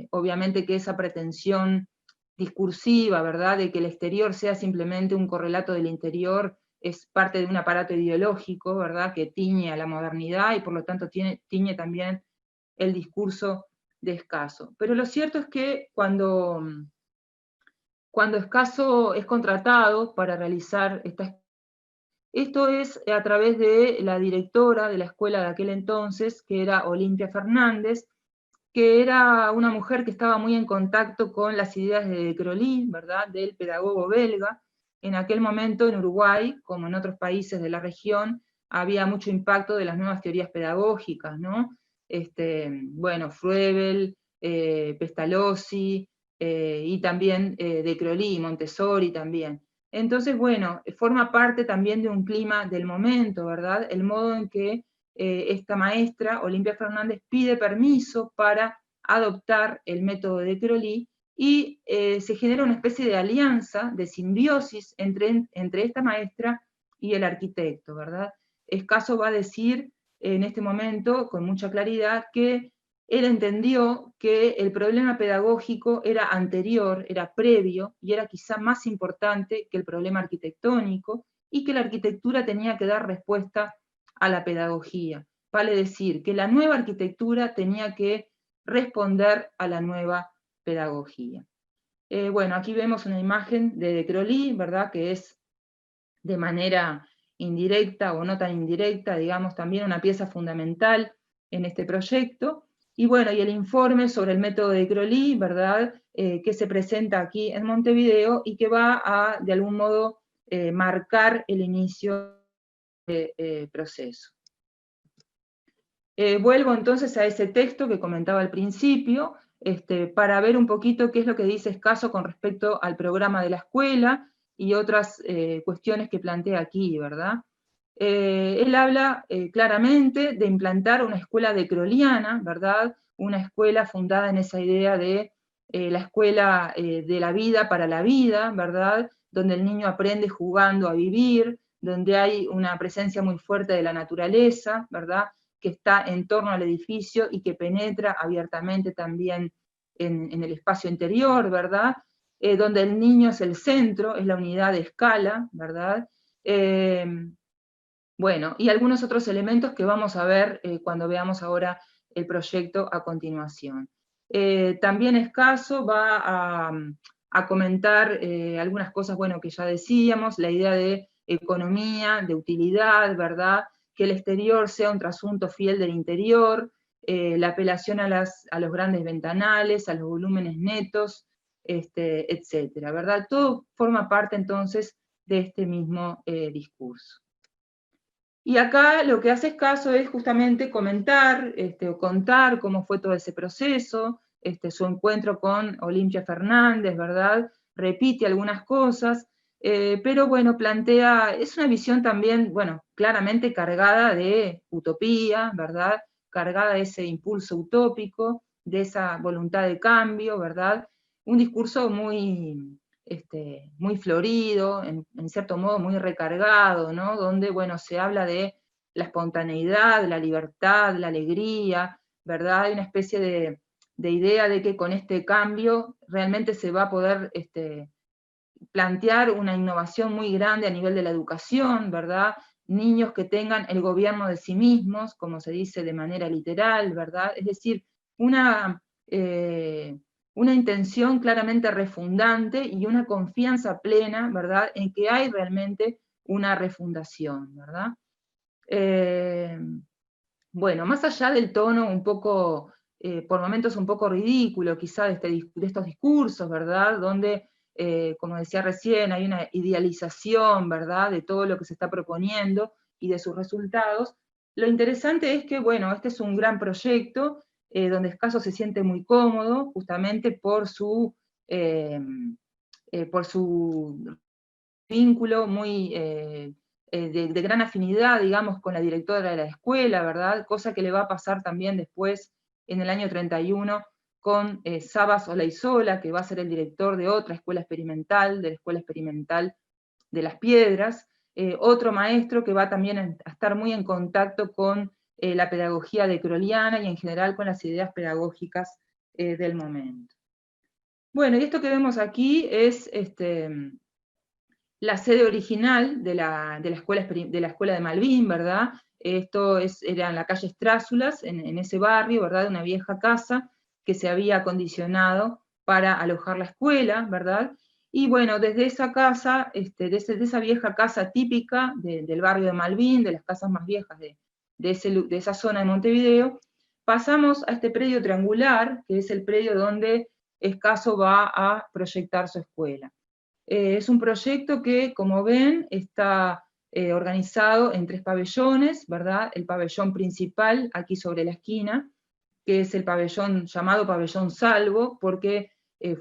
obviamente que esa pretensión discursiva, ¿verdad? De que el exterior sea simplemente un correlato del interior, es parte de un aparato ideológico, ¿verdad? Que tiñe a la modernidad y por lo tanto tiñe también el discurso de Escaso. Pero lo cierto es que cuando Escaso es contratado para realizar esto es a través de la directora de la escuela de aquel entonces, que era Olimpia Fernández, que era una mujer que estaba muy en contacto con las ideas de De Crolí, ¿verdad?, del pedagogo belga. En aquel momento en Uruguay, como en otros países de la región, había mucho impacto de las nuevas teorías pedagógicas, ¿no? Bueno, Froebel, Pestalozzi, y también De Crolí, Montessori también. Entonces, bueno, forma parte también de un clima del momento, ¿verdad? El modo en que esta maestra, Olimpia Fernández, pide permiso para adoptar el método de Crolí y se genera una especie de alianza, de simbiosis entre esta maestra y el arquitecto, ¿verdad? Escaso va a decir en este momento, con mucha claridad, que él entendió que el problema pedagógico era anterior, era previo, y era quizá más importante que el problema arquitectónico, y que la arquitectura tenía que dar respuesta a la pedagogía. Vale decir, que la nueva arquitectura tenía que responder a la nueva pedagogía. Bueno, aquí vemos una imagen de Crolí, ¿verdad?, que es de manera indirecta o no tan indirecta, digamos, también una pieza fundamental en este proyecto. Y bueno, y el informe sobre el método de Crolí, ¿verdad?, que se presenta aquí en Montevideo y que va a, de algún modo, marcar el inicio del proceso. Vuelvo entonces a ese texto que comentaba al principio, para ver un poquito qué es lo que dice Escaso con respecto al programa de la escuela y otras cuestiones que plantea aquí, ¿verdad? Él habla claramente de implantar una escuela decroliana, ¿verdad? Una escuela fundada en esa idea de la escuela de la vida para la vida, ¿verdad? Donde el niño aprende jugando a vivir, donde hay una presencia muy fuerte de la naturaleza, ¿verdad? Que está en torno al edificio y que penetra abiertamente también en el espacio interior, ¿verdad? Donde el niño es el centro, es la unidad de escala, ¿verdad? Bueno, y algunos otros elementos que vamos a ver cuando veamos ahora el proyecto a continuación. También Escaso va a comentar algunas cosas, bueno, que ya decíamos, la idea de economía, de utilidad, ¿verdad? Que el exterior sea un trasunto fiel del interior, la apelación a los grandes ventanales, a los volúmenes netos, etcétera, ¿verdad? Todo forma parte entonces de este mismo discurso. Y acá lo que hace Escaso es justamente comentar, o contar cómo fue todo ese proceso, su encuentro con Olimpia Fernández, ¿verdad? Repite algunas cosas, pero bueno, plantea, es una visión también, bueno, claramente cargada de utopía, ¿verdad? Cargada de ese impulso utópico, de esa voluntad de cambio, ¿verdad? Un discurso muy, muy florido, en cierto modo muy recargado, ¿no? Donde, bueno, se habla de la espontaneidad, la libertad, la alegría, ¿verdad? Hay una especie de idea de que con este cambio realmente se va a poder plantear una innovación muy grande a nivel de la educación, ¿verdad? Niños que tengan el gobierno de sí mismos, como se dice de manera literal, ¿verdad? Es decir, una intención claramente refundante y una confianza plena, ¿verdad?, en que hay realmente una refundación, ¿verdad? Bueno, más allá del tono un poco, por momentos un poco ridículo quizá de estos discursos, ¿verdad?, donde, como decía recién, hay una idealización, ¿verdad?, de todo lo que se está proponiendo y de sus resultados. Lo interesante es que, bueno, este es un gran proyecto, donde Escaso se siente muy cómodo, justamente por su vínculo muy de gran afinidad, digamos, con la directora de la escuela, ¿verdad? Cosa que le va a pasar también después, en el año 31, con Sabas Olaizola, que va a ser el director de otra escuela experimental, de la Escuela Experimental de las Piedras, otro maestro que va también a estar muy en contacto con la pedagogía decroliana y en general con las ideas pedagógicas del momento. Bueno, y esto que vemos aquí es la sede original de la escuela de Malvin, ¿verdad? Esto era en la calle Estrázulas, en ese barrio, ¿verdad? Una vieja casa que se había acondicionado para alojar la escuela, ¿verdad? Y bueno, desde esa casa, desde esa vieja casa típica del barrio de Malvin, de las casas más viejas de esa zona de Montevideo, pasamos a este predio triangular, que es el predio donde Escaso va a proyectar su escuela. Es un proyecto que, como ven, está organizado en 3 pabellones, ¿verdad? El pabellón principal, aquí sobre la esquina, que es el pabellón llamado Pabellón Salvo, porque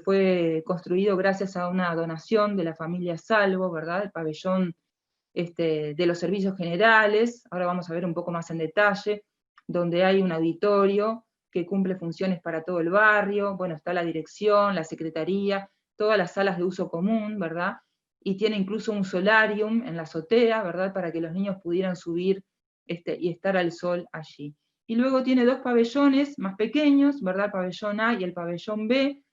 fue construido gracias a una donación de la familia Salvo, ¿verdad? El pabellón de los servicios generales, ahora vamos a ver un poco más en detalle, donde hay un auditorio que cumple funciones para todo el barrio, bueno, está la dirección, la secretaría, todas las salas de uso común, ¿verdad? Y tiene incluso un solarium en la azotea, ¿verdad?, para que los niños pudieran subir y estar al sol allí. Y luego tiene 2 pabellones más pequeños, ¿verdad?, el pabellón A y el pabellón B,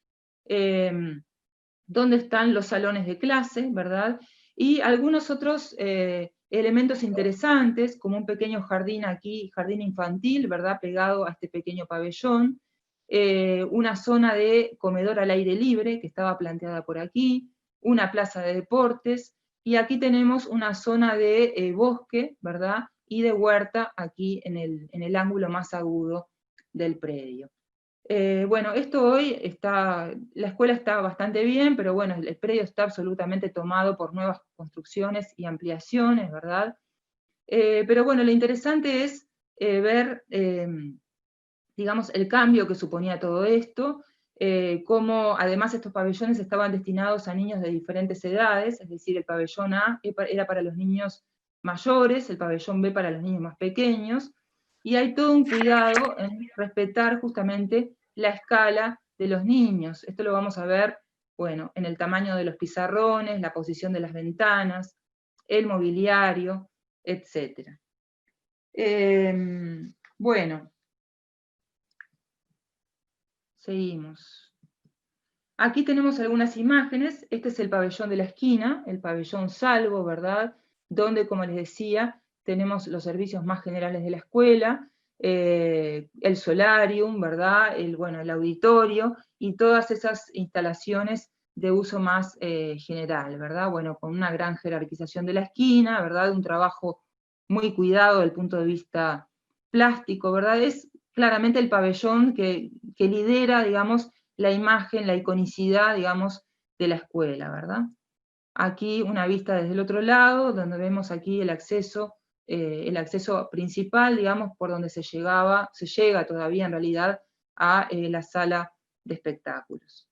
donde están los salones de clase, ¿verdad?, y algunos otros elementos interesantes, como un pequeño jardín aquí, jardín infantil, ¿verdad?, pegado a este pequeño pabellón, una zona de comedor al aire libre, que estaba planteada por aquí, una plaza de deportes, y aquí tenemos una zona de bosque, ¿verdad?, y de huerta aquí en el ángulo más agudo del predio. Bueno, esto hoy la escuela está bastante bien, pero bueno, el predio está absolutamente tomado por nuevas construcciones y ampliaciones, ¿verdad? Pero bueno, lo interesante es ver, digamos, el cambio que suponía todo esto, cómo además estos pabellones estaban destinados a niños de diferentes edades, es decir, el pabellón A era para los niños mayores, el pabellón B para los niños más pequeños, y hay todo un cuidado en respetar justamente la escala de los niños. Esto lo vamos a ver, bueno, en el tamaño de los pizarrones, la posición de las ventanas, el mobiliario, etc. Bueno, seguimos. Aquí tenemos algunas imágenes. Este es el pabellón de la esquina, el pabellón Salvo, ¿verdad? Donde, como les decía, tenemos los servicios más generales de la escuela, el solarium, ¿verdad? El auditorio y todas esas instalaciones de uso más general, ¿verdad? Bueno, con una gran jerarquización de la esquina, ¿verdad? Un trabajo muy cuidado desde el punto de vista plástico, ¿verdad? Es claramente el pabellón que lidera, digamos, la imagen, la iconicidad, digamos, de la escuela, ¿verdad? Aquí una vista desde el otro lado, donde vemos aquí el acceso principal, digamos, por donde se llega todavía en realidad a la sala de espectáculos.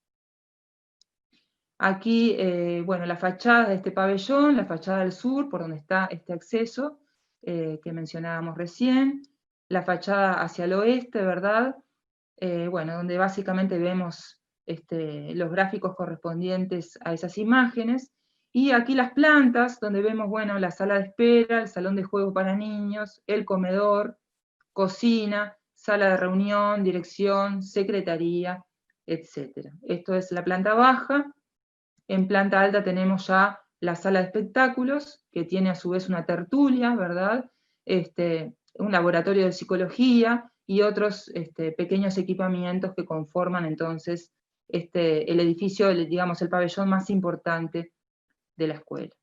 Aquí, bueno, la fachada de este pabellón, la fachada del sur, por donde está este acceso que mencionábamos recién, la fachada hacia el oeste, ¿verdad? Bueno, donde básicamente vemos los gráficos correspondientes a esas imágenes, y aquí las plantas, donde vemos, bueno, la sala de espera, el salón de juego para niños, el comedor, cocina, sala de reunión, dirección, secretaría, etc. Esto es la planta baja. En planta alta tenemos ya la sala de espectáculos, que tiene a su vez una tertulia, ¿verdad? Un laboratorio de psicología y otros pequeños equipamientos que conforman entonces el edificio, digamos, el pabellón más importante de la escuela.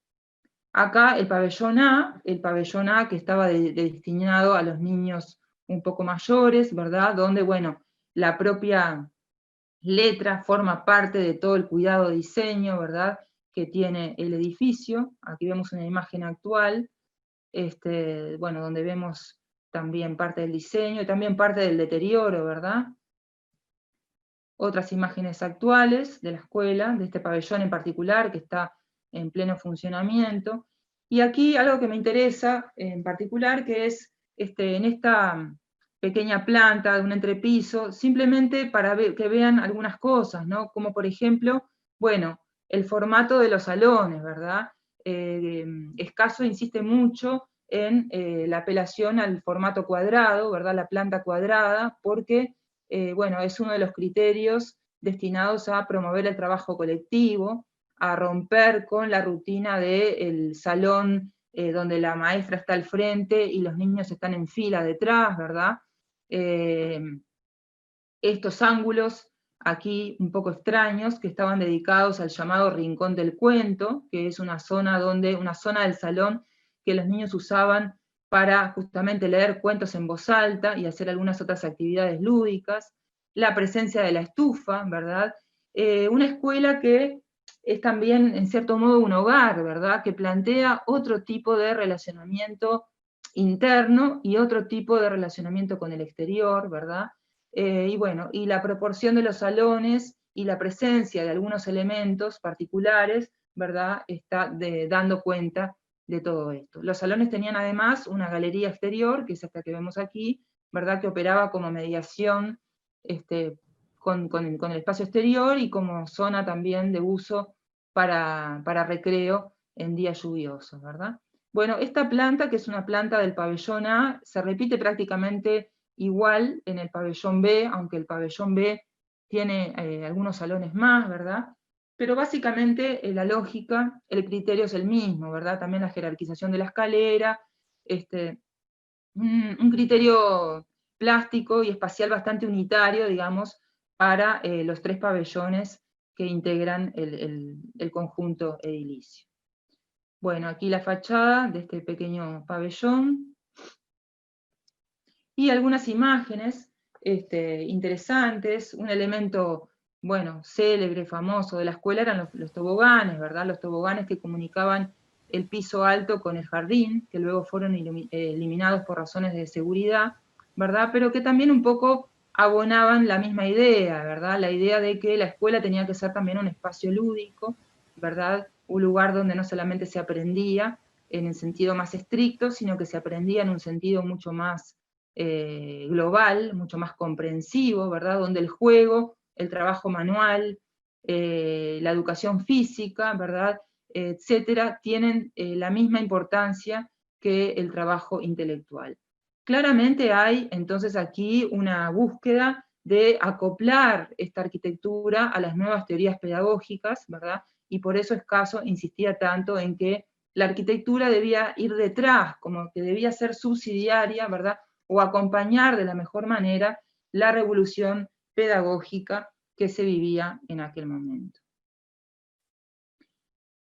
Acá el pabellón A que estaba destinado a los niños un poco mayores, ¿verdad? Donde, bueno, la propia letra forma parte de todo el cuidado de diseño, ¿verdad?, que tiene el edificio. Aquí vemos una imagen actual, bueno, donde vemos también parte del diseño y también parte del deterioro, ¿verdad? Otras imágenes actuales de la escuela, de este pabellón en particular, que está en pleno funcionamiento. Y aquí algo que me interesa en particular, que es en esta pequeña planta de un entrepiso, simplemente para que vean algunas cosas, ¿no? Como por ejemplo, bueno, el formato de los salones, ¿verdad? Escaso insiste mucho en la apelación al formato cuadrado, ¿verdad? La planta cuadrada, porque, bueno, es uno de los criterios destinados a promover el trabajo colectivo, a romper con la rutina del salón donde la maestra está al frente y los niños están en fila detrás, ¿verdad? Estos ángulos aquí un poco extraños que estaban dedicados al llamado rincón del cuento, que es una zona del salón que los niños usaban para justamente leer cuentos en voz alta y hacer algunas otras actividades lúdicas, la presencia de la estufa, ¿verdad? Una escuela que es también, en cierto modo, un hogar, ¿verdad? Que plantea otro tipo de relacionamiento interno y otro tipo de relacionamiento con el exterior, ¿verdad? Y bueno, y la proporción de los salones y la presencia de algunos elementos particulares, ¿verdad?, está dando cuenta de todo esto. Los salones tenían además una galería exterior, que es esta que vemos aquí, ¿verdad?, que operaba como mediación con el espacio exterior y como zona también de uso para recreo en días lluviosos, ¿verdad? Bueno, esta planta, que es una planta del pabellón A, se repite prácticamente igual en el pabellón B, aunque el pabellón B tiene algunos salones más, ¿verdad? Pero básicamente la lógica, el criterio es el mismo, ¿verdad? También la jerarquización de la escalera, un criterio plástico y espacial bastante unitario, digamos, para los tres pabellones que integran el conjunto edilicio. Bueno, aquí la fachada de este pequeño pabellón, y algunas imágenes interesantes. Un elemento, bueno, célebre, famoso de la escuela eran los toboganes, ¿verdad? Los toboganes que comunicaban el piso alto con el jardín, que luego fueron eliminados por razones de seguridad, ¿verdad? Pero que también un poco abonaban la misma idea, ¿verdad? La idea de que la escuela tenía que ser también un espacio lúdico, ¿verdad? Un lugar donde no solamente se aprendía, en el sentido más estricto, sino que se aprendía en un sentido mucho más global, mucho más comprensivo, ¿verdad? Donde el juego, el trabajo manual, la educación física, ¿verdad?, etcétera, tienen la misma importancia que el trabajo intelectual. Claramente hay entonces aquí una búsqueda de acoplar esta arquitectura a las nuevas teorías pedagógicas, ¿verdad? Y por eso Escaso insistía tanto en que la arquitectura debía ir detrás, como que debía ser subsidiaria, ¿verdad?, o acompañar de la mejor manera la revolución pedagógica que se vivía en aquel momento.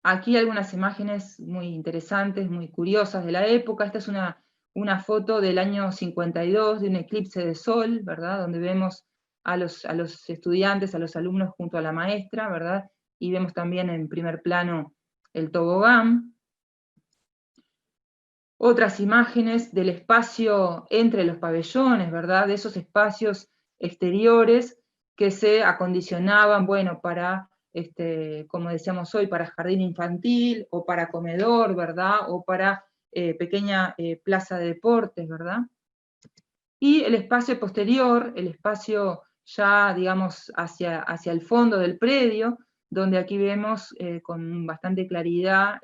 Aquí algunas imágenes muy interesantes, muy curiosas de la época. Esta es una foto del año 52, de un eclipse de sol, ¿verdad?, donde vemos a los estudiantes, a los alumnos junto a la maestra, ¿verdad?, y vemos también en primer plano el tobogán. Otras imágenes del espacio entre los pabellones, ¿verdad?, de esos espacios exteriores que se acondicionaban, bueno, para, como decíamos hoy, para jardín infantil, o para comedor, ¿verdad?, o para pequeña plaza de deportes, ¿verdad? Y el espacio posterior, el espacio ya, digamos, hacia el fondo del predio, donde aquí vemos con bastante claridad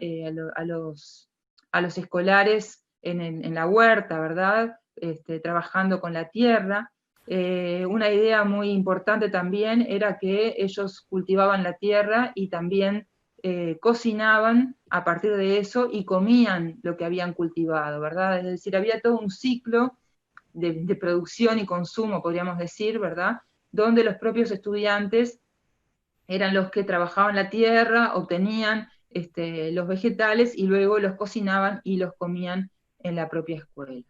a los escolares en la huerta, ¿verdad?, trabajando con la tierra. Una idea muy importante también era que ellos cultivaban la tierra y también cocinaban a partir de eso y comían lo que habían cultivado, ¿verdad? Es decir, había todo un ciclo de producción y consumo, podríamos decir, ¿verdad?, donde los propios estudiantes eran los que trabajaban la tierra, obtenían los vegetales y luego los cocinaban y los comían en la propia escuela.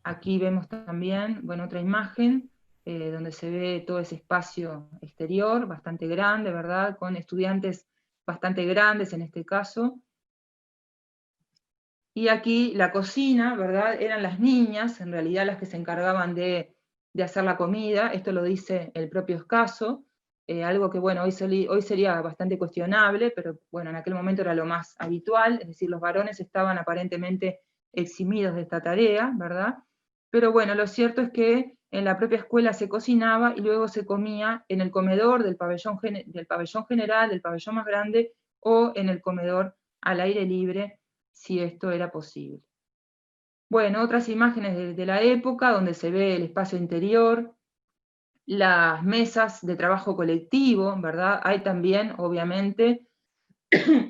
Aquí vemos también, bueno, otra imagen donde se ve todo ese espacio exterior, bastante grande, ¿verdad?, con estudiantes bastante grandes en este caso. Y aquí la cocina, ¿verdad?, eran las niñas, en realidad las que se encargaban de hacer la comida. Esto lo dice el propio Escaso, algo que, bueno, hoy sería bastante cuestionable, pero bueno, en aquel momento era lo más habitual, es decir, los varones estaban aparentemente eximidos de esta tarea, ¿verdad? Pero bueno, lo cierto es que en la propia escuela se cocinaba y luego se comía en el comedor del pabellón general, del pabellón más grande, o en el comedor al aire libre, si esto era posible. Bueno, otras imágenes de la época, donde se ve el espacio interior, las mesas de trabajo colectivo, ¿verdad? Hay también, obviamente,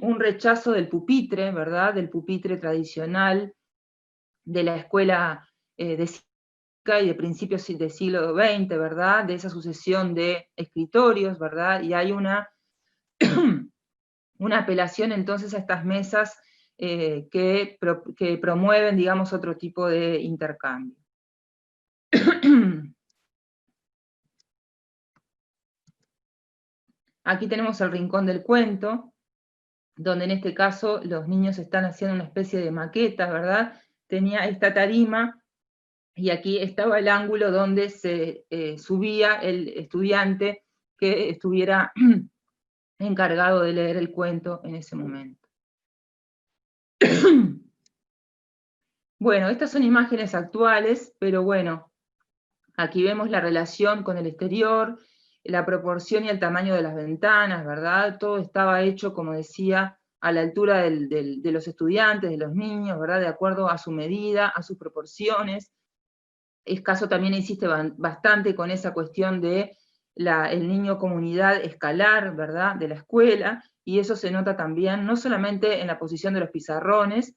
un rechazo del pupitre, ¿verdad?, del pupitre tradicional de la escuela de y de principios del siglo XX, ¿verdad?, de esa sucesión de escritorios, ¿verdad?, y hay una apelación entonces a estas mesas que promueven, digamos, otro tipo de intercambio. Aquí tenemos el rincón del cuento, donde en este caso los niños están haciendo una especie de maqueta, ¿verdad? Tenía esta tarima, y aquí estaba el ángulo donde se subía el estudiante que estuviera encargado de leer el cuento en ese momento. Bueno, estas son imágenes actuales, pero bueno, aquí vemos la relación con el exterior, la proporción y el tamaño de las ventanas, ¿verdad? Todo estaba hecho, como decía, a la altura de los estudiantes, de los niños, ¿verdad?, de acuerdo a su medida, a sus proporciones. Escaso también insiste bastante con esa cuestión de el niño comunidad escalar, ¿verdad?, de la escuela, y eso se nota también, no solamente en la posición de los pizarrones,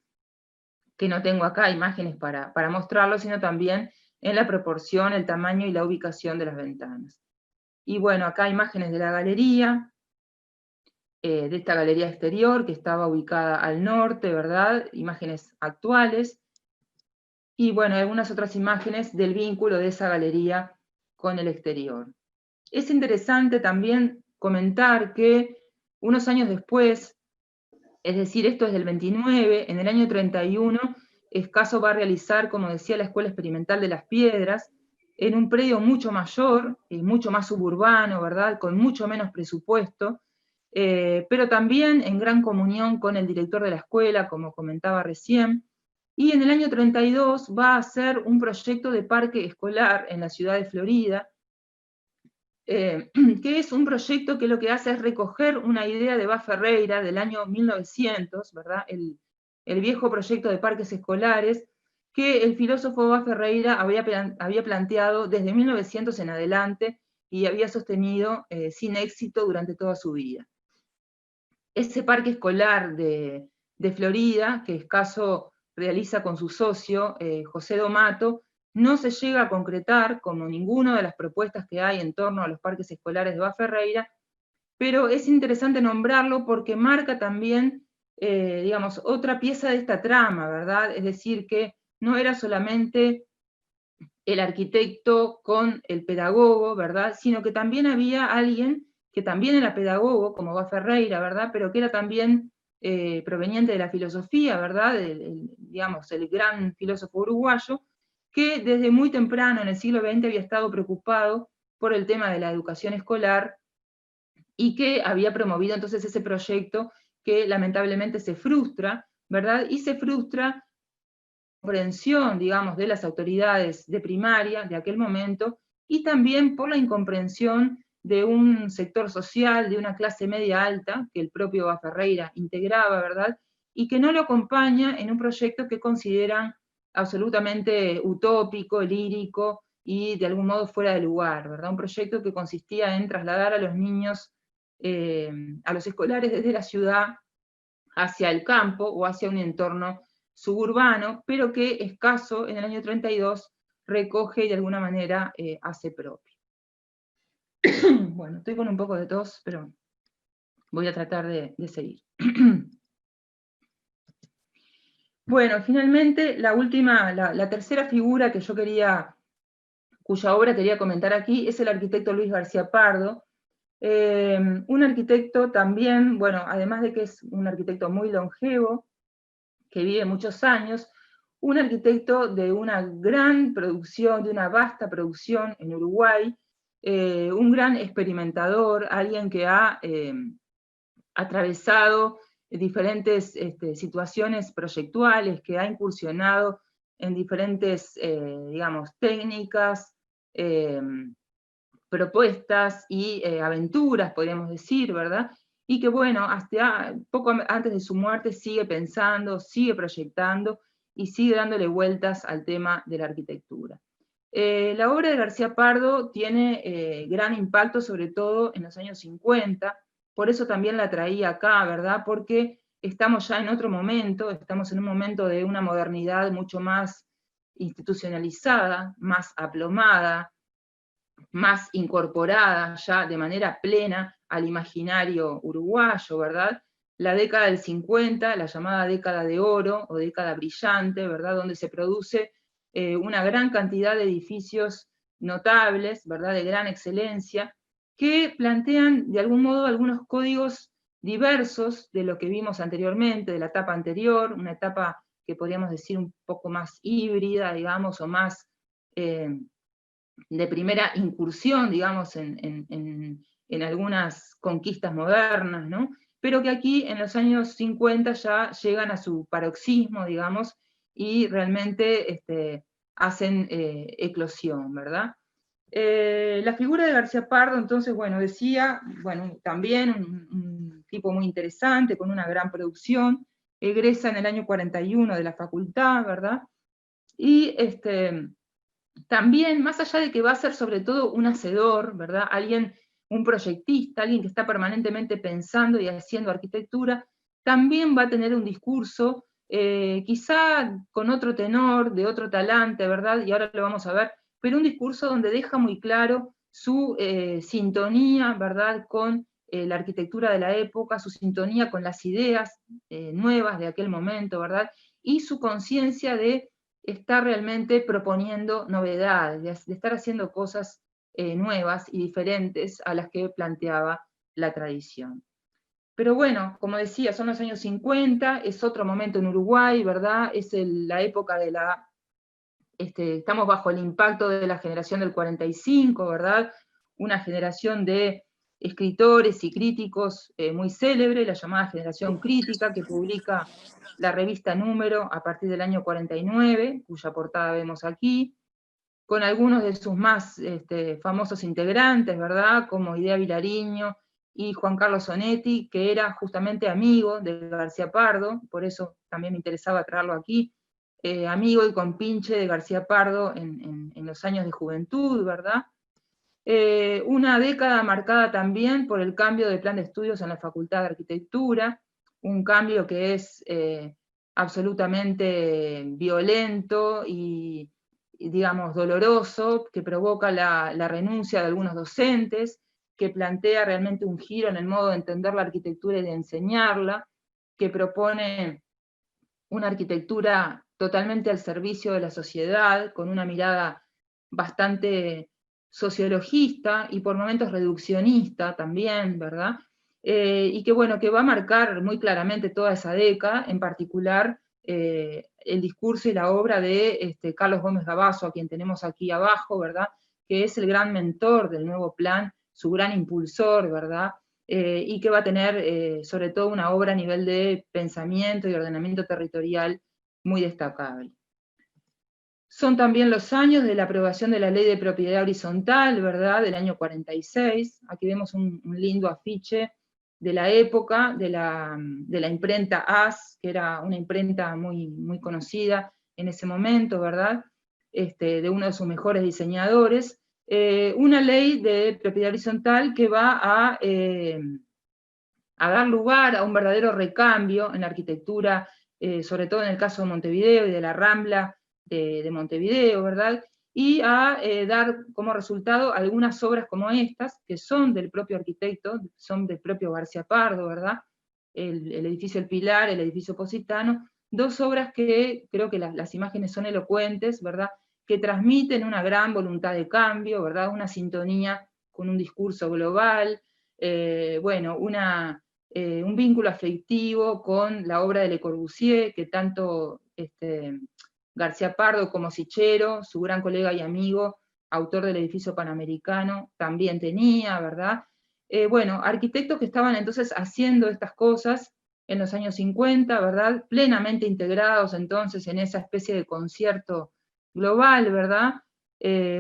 que no tengo acá imágenes para mostrarlo, sino también en la proporción, el tamaño y la ubicación de las ventanas. Y bueno, acá imágenes de la galería, de esta galería exterior que estaba ubicada al norte, ¿verdad?, imágenes actuales, y bueno, algunas otras imágenes del vínculo de esa galería con el exterior. Es interesante también comentar que unos años después, es decir, esto es del 29, en el año 31, Escaso va a realizar, como decía, la Escuela Experimental de las Piedras, en un predio mucho mayor, y mucho más suburbano, ¿verdad?, con mucho menos presupuesto, pero también en gran comunión con el director de la escuela, como comentaba recién, y en el año 32 va a hacer un proyecto de parque escolar en la ciudad de Florida, que es un proyecto que lo que hace es recoger una idea de Bá Ferreira del año 1900, ¿verdad? El viejo proyecto de parques escolares, que el filósofo Bá Ferreira había planteado desde 1900 en adelante y había sostenido sin éxito durante toda su vida. Ese parque escolar de Florida, que Escaso realiza con su socio, José Domato, no se llega a concretar como ninguna de las propuestas que hay en torno a los parques escolares de Bá Ferreira, pero es interesante nombrarlo porque marca también, digamos, otra pieza de esta trama, ¿verdad? Es decir, que no era solamente el arquitecto con el pedagogo, ¿verdad? Sino que también había alguien que también era pedagogo, como Bá Ferreira, ¿verdad? Pero que era también proveniente de la filosofía, ¿verdad? Digamos, el gran filósofo uruguayo, que desde muy temprano, en el siglo XX, había estado preocupado por el tema de la educación escolar y que había promovido entonces ese proyecto que lamentablemente se frustra, ¿verdad? Y se frustra comprensión, digamos, de las autoridades de primaria de aquel momento, y también por la incomprensión de un sector social, de una clase media alta, que el propio Bá Ferreira integraba, ¿verdad? Y que no lo acompaña en un proyecto que consideran absolutamente utópico, lírico, y de algún modo fuera de lugar, ¿verdad? Un proyecto que consistía en trasladar a los niños, a los escolares desde la ciudad hacia el campo o hacia un entorno suburbano, pero que Escaso en el año 32 recoge y de alguna manera hace propio. Bueno, estoy con un poco de tos, pero voy a tratar de seguir. Bueno, finalmente la tercera figura que yo cuya obra quería comentar aquí, es el arquitecto Luis García Pardo, un arquitecto también, bueno, además de que es un arquitecto muy longevo, que vive muchos años, un arquitecto de una gran producción, de una vasta producción en Uruguay, un gran experimentador, alguien que ha atravesado diferentes situaciones proyectuales, que ha incursionado en diferentes, digamos, técnicas, propuestas y aventuras, podríamos decir, ¿verdad? Y que, bueno, hasta poco antes de su muerte sigue pensando, sigue proyectando y sigue dándole vueltas al tema de la arquitectura. La obra de García Pardo tiene gran impacto, sobre todo en los años 50, por eso también la traía acá, ¿verdad? Porque estamos ya en otro momento, estamos en un momento de una modernidad mucho más institucionalizada, más aplomada, más incorporada ya de manera plena al imaginario uruguayo, ¿verdad? La década del 50, la llamada década de oro o década brillante, ¿verdad? Donde se produce una gran cantidad de edificios notables, ¿verdad? De gran excelencia, que plantean de algún modo algunos códigos diversos de lo que vimos anteriormente, de la etapa anterior, una etapa que podríamos decir un poco más híbrida, digamos, o más de primera incursión, digamos, en algunas conquistas modernas, ¿no? Pero que aquí en los años 50 ya llegan a su paroxismo, digamos, y realmente hacen eclosión, ¿verdad? La figura de García Pardo, entonces, bueno, decía, bueno, también un tipo muy interesante, con una gran producción, egresa en el año 41 de la facultad, ¿verdad? Y también, más allá de que va a ser sobre todo un hacedor, ¿verdad? Un proyectista, alguien que está permanentemente pensando y haciendo arquitectura, también va a tener un discurso, quizá con otro tenor, de otro talante, ¿verdad? Y ahora lo vamos a ver, pero un discurso donde deja muy claro su sintonía, ¿verdad? Con la arquitectura de la época, su sintonía con las ideas nuevas de aquel momento, ¿verdad? Y su conciencia de está realmente proponiendo novedades, de estar haciendo cosas nuevas y diferentes a las que planteaba la tradición. Pero bueno, como decía, son los años 50, es otro momento en Uruguay, ¿verdad? Es la época de la... estamos bajo el impacto de la generación del 45, ¿verdad? Una generación de escritores y críticos muy célebres, la llamada Generación Crítica, que publica la revista Número a partir del año 49, cuya portada vemos aquí, con algunos de sus más famosos integrantes, ¿verdad? Como Idea Vilariño y Juan Carlos Onetti, que era justamente amigo de García Pardo, por eso también me interesaba traerlo aquí, amigo y compinche de García Pardo en los años de juventud, ¿verdad? Una década marcada también por el cambio de plan de estudios en la Facultad de Arquitectura, un cambio que es absolutamente violento y, digamos, doloroso, que provoca la renuncia de algunos docentes, que plantea realmente un giro en el modo de entender la arquitectura y de enseñarla, que propone una arquitectura totalmente al servicio de la sociedad, con una mirada bastante sociologista y por momentos reduccionista también, ¿verdad? Y que bueno, que va a marcar muy claramente toda esa década, en particular el discurso y la obra de Carlos Gómez Gavazo, a quien tenemos aquí abajo, ¿verdad? Que es el gran mentor del nuevo plan, su gran impulsor, ¿verdad? Y que va a tener sobre todo una obra a nivel de pensamiento y ordenamiento territorial muy destacable. Son también los años de la aprobación de la Ley de Propiedad Horizontal, ¿verdad?, del año 46. Aquí vemos un lindo afiche de la época, de la imprenta AS, que era una imprenta muy, muy conocida en ese momento, ¿verdad?, de uno de sus mejores diseñadores. Una ley de propiedad horizontal que va a dar lugar a un verdadero recambio en la arquitectura, sobre todo en el caso de Montevideo y de la Rambla de Montevideo, ¿verdad? Y a dar como resultado algunas obras como estas, que son del propio arquitecto, son del propio García Pardo, ¿verdad? El edificio El Pilar, el edificio Positano, dos obras que creo que las imágenes son elocuentes, ¿verdad? Que transmiten una gran voluntad de cambio, ¿verdad? Una sintonía con un discurso global, bueno, un vínculo afectivo con la obra de Le Corbusier, que tanto García Pardo como Sichero, su gran colega y amigo, autor del edificio Panamericano, también tenía, ¿verdad? Bueno, arquitectos que estaban entonces haciendo estas cosas en los años 50, ¿verdad? Plenamente integrados entonces en esa especie de concierto global, ¿verdad?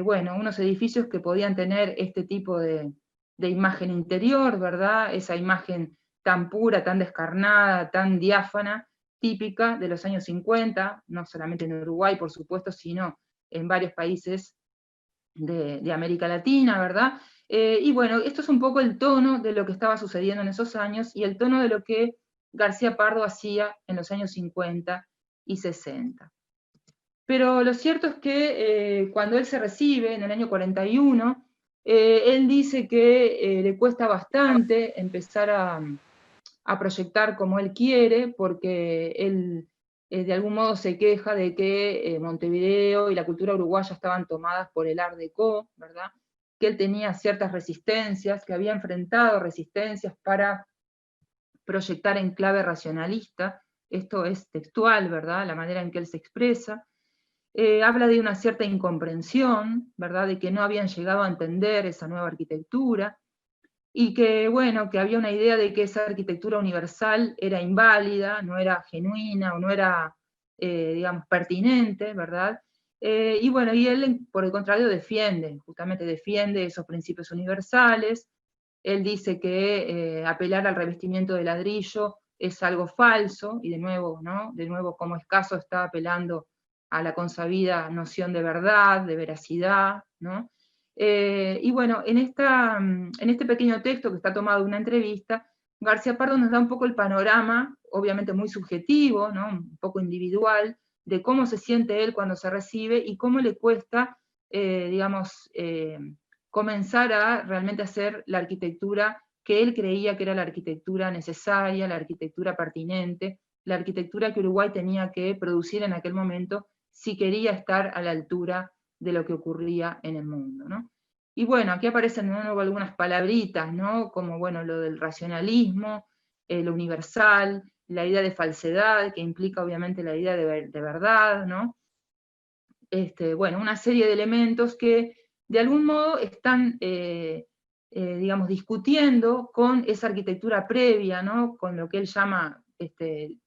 Bueno, unos edificios que podían tener este tipo de imagen interior, ¿verdad? Esa imagen tan pura, tan descarnada, tan diáfana, típica de los años 50, no solamente en Uruguay, por supuesto, sino en varios países de América Latina, ¿verdad? Y bueno, esto es un poco el tono de lo que estaba sucediendo en esos años y el tono de lo que García Pardo hacía en los años 50 y 60. Pero lo cierto es que cuando él se recibe, en el año 41, él dice que le cuesta bastante empezar a proyectar como él quiere, porque él de algún modo se queja de que Montevideo y la cultura uruguaya estaban tomadas por el Art Deco, ¿verdad? Que él tenía ciertas resistencias, que había enfrentado resistencias para proyectar en clave racionalista. Esto es textual, ¿verdad?, la manera en que él se expresa. Habla de una cierta incomprensión, ¿verdad?, de que no habían llegado a entender esa nueva arquitectura, y que, bueno, que había una idea de que esa arquitectura universal era inválida, no era genuina, o no era, digamos, pertinente, ¿verdad? Y bueno, y él, por el contrario, justamente defiende esos principios universales. Él dice que apelar al revestimiento de ladrillo es algo falso, y de nuevo, ¿no? De nuevo, como escaso está apelando a la consabida noción de verdad, de veracidad, ¿no? Y bueno, en este pequeño texto que está tomado de una entrevista, García Pardo nos da un poco el panorama, obviamente muy subjetivo, ¿no?, un poco individual, de cómo se siente él cuando se recibe y cómo le cuesta, digamos, comenzar a realmente hacer la arquitectura que él creía que era la arquitectura necesaria, la arquitectura pertinente, la arquitectura que Uruguay tenía que producir en aquel momento si quería estar a la altura de lo que ocurría en el mundo, ¿no? Y bueno, aquí aparecen de nuevo algunas palabritas, ¿no?, como, bueno, lo del racionalismo, lo universal, la idea de falsedad, que implica obviamente la idea de verdad, ¿no? Bueno, una serie de elementos que de algún modo están digamos, discutiendo con esa arquitectura previa, ¿no? Con lo que él llama,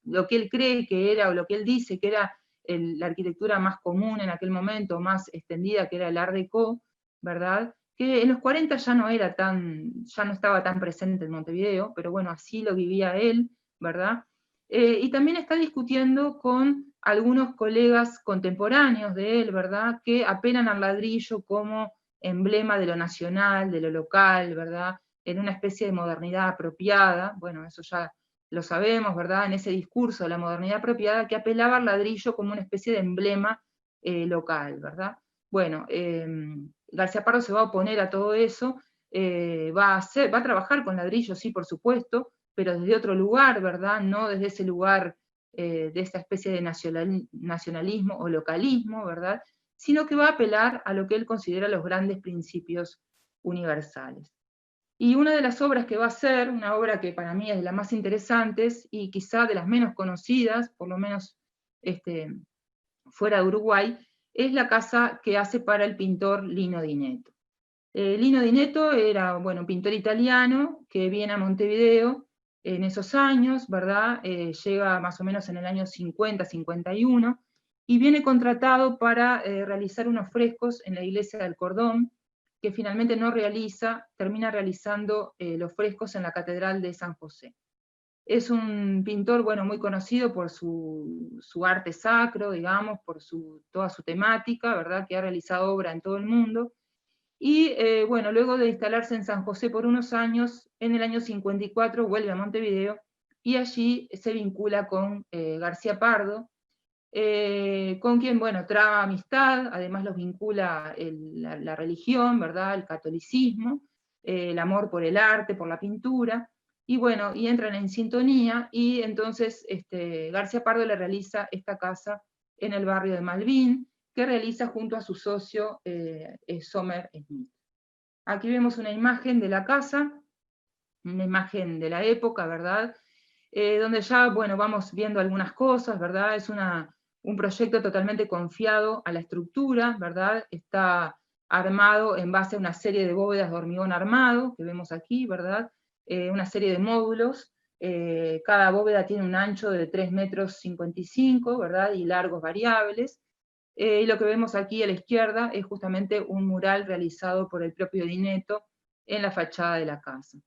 lo que él cree que era, o lo que él dice que era la arquitectura más común en aquel momento, más extendida, que era el Art Deco, ¿verdad? Que en los 40 ya no estaba tan presente en Montevideo, pero bueno, así lo vivía él, ¿verdad? Y también está discutiendo con algunos colegas contemporáneos de él, ¿verdad? Que apelan al ladrillo como emblema de lo nacional, de lo local, ¿verdad? En una especie de modernidad apropiada, bueno, eso ya lo sabemos, ¿verdad? En ese discurso de la modernidad apropiada, que apelaba al ladrillo como una especie de emblema local, ¿verdad? Bueno, García Pardo se va a oponer a todo eso, va a trabajar con ladrillo, sí, por supuesto, pero desde otro lugar, ¿verdad? No desde ese lugar de esta especie de nacionalismo o localismo, ¿verdad? Sino que va a apelar a lo que él considera los grandes principios universales. Y una de las obras que va a hacer, una obra que para mí es de las más interesantes y quizá de las menos conocidas, por lo menos fuera de Uruguay, es la casa que hace para el pintor Lino Di Netto. Lino Di Netto era, bueno, un pintor italiano que viene a Montevideo en esos años, ¿verdad? Llega más o menos en el año 50, 51, y viene contratado para realizar unos frescos en la iglesia del Cordón, que finalmente no realiza, termina realizando los frescos en la Catedral de San José. Es un pintor, bueno, muy conocido por su arte sacro, digamos, por toda su temática, ¿verdad? Que ha realizado obra en todo el mundo. Y bueno, luego de instalarse en San José por unos años, en el año 54 vuelve a Montevideo y allí se vincula con García Pardo, con quien, bueno, traba amistad, además los vincula la religión, ¿verdad? El catolicismo, el amor por el arte, por la pintura, y bueno, y entran en sintonía, y entonces García Pardo le realiza esta casa en el barrio de Malvin, que realiza junto a su socio Sommer Smith. Aquí vemos una imagen de la casa, una imagen de la época, ¿verdad? Donde ya, bueno, vamos viendo algunas cosas, ¿verdad? Es un proyecto totalmente confiado a la estructura, ¿verdad? Está armado en base a una serie de bóvedas de hormigón armado, que vemos aquí, ¿verdad? Una serie de módulos, cada bóveda tiene un ancho de 3,55 metros, ¿verdad? Y largos variables. Y lo que vemos aquí a la izquierda es justamente un mural realizado por el propio Di Netto en la fachada de la casa.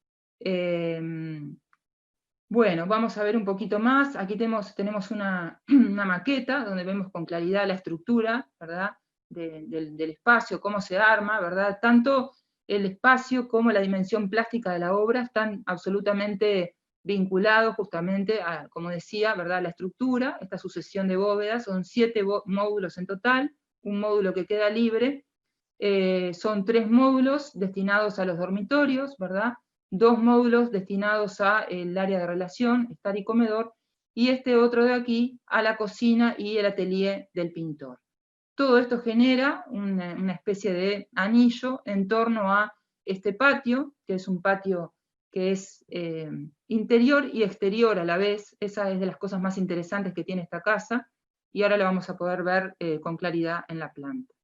Bueno, vamos a ver un poquito más. Aquí tenemos una maqueta donde vemos con claridad la estructura, ¿verdad? Del espacio, cómo se arma, ¿verdad? Tanto el espacio como la dimensión plástica de la obra están absolutamente vinculados justamente a, como decía, ¿verdad? La estructura, esta sucesión de bóvedas, son 7 módulos en total, un módulo que queda libre, son 3 módulos destinados a los dormitorios, ¿verdad? 2 módulos destinados al área de relación, estar y comedor, y este otro de aquí a la cocina y el atelier del pintor. Todo esto genera una especie de anillo en torno a este patio, que es un patio que es interior y exterior a la vez. Esa es de las cosas más interesantes que tiene esta casa, y ahora la vamos a poder ver con claridad en la planta.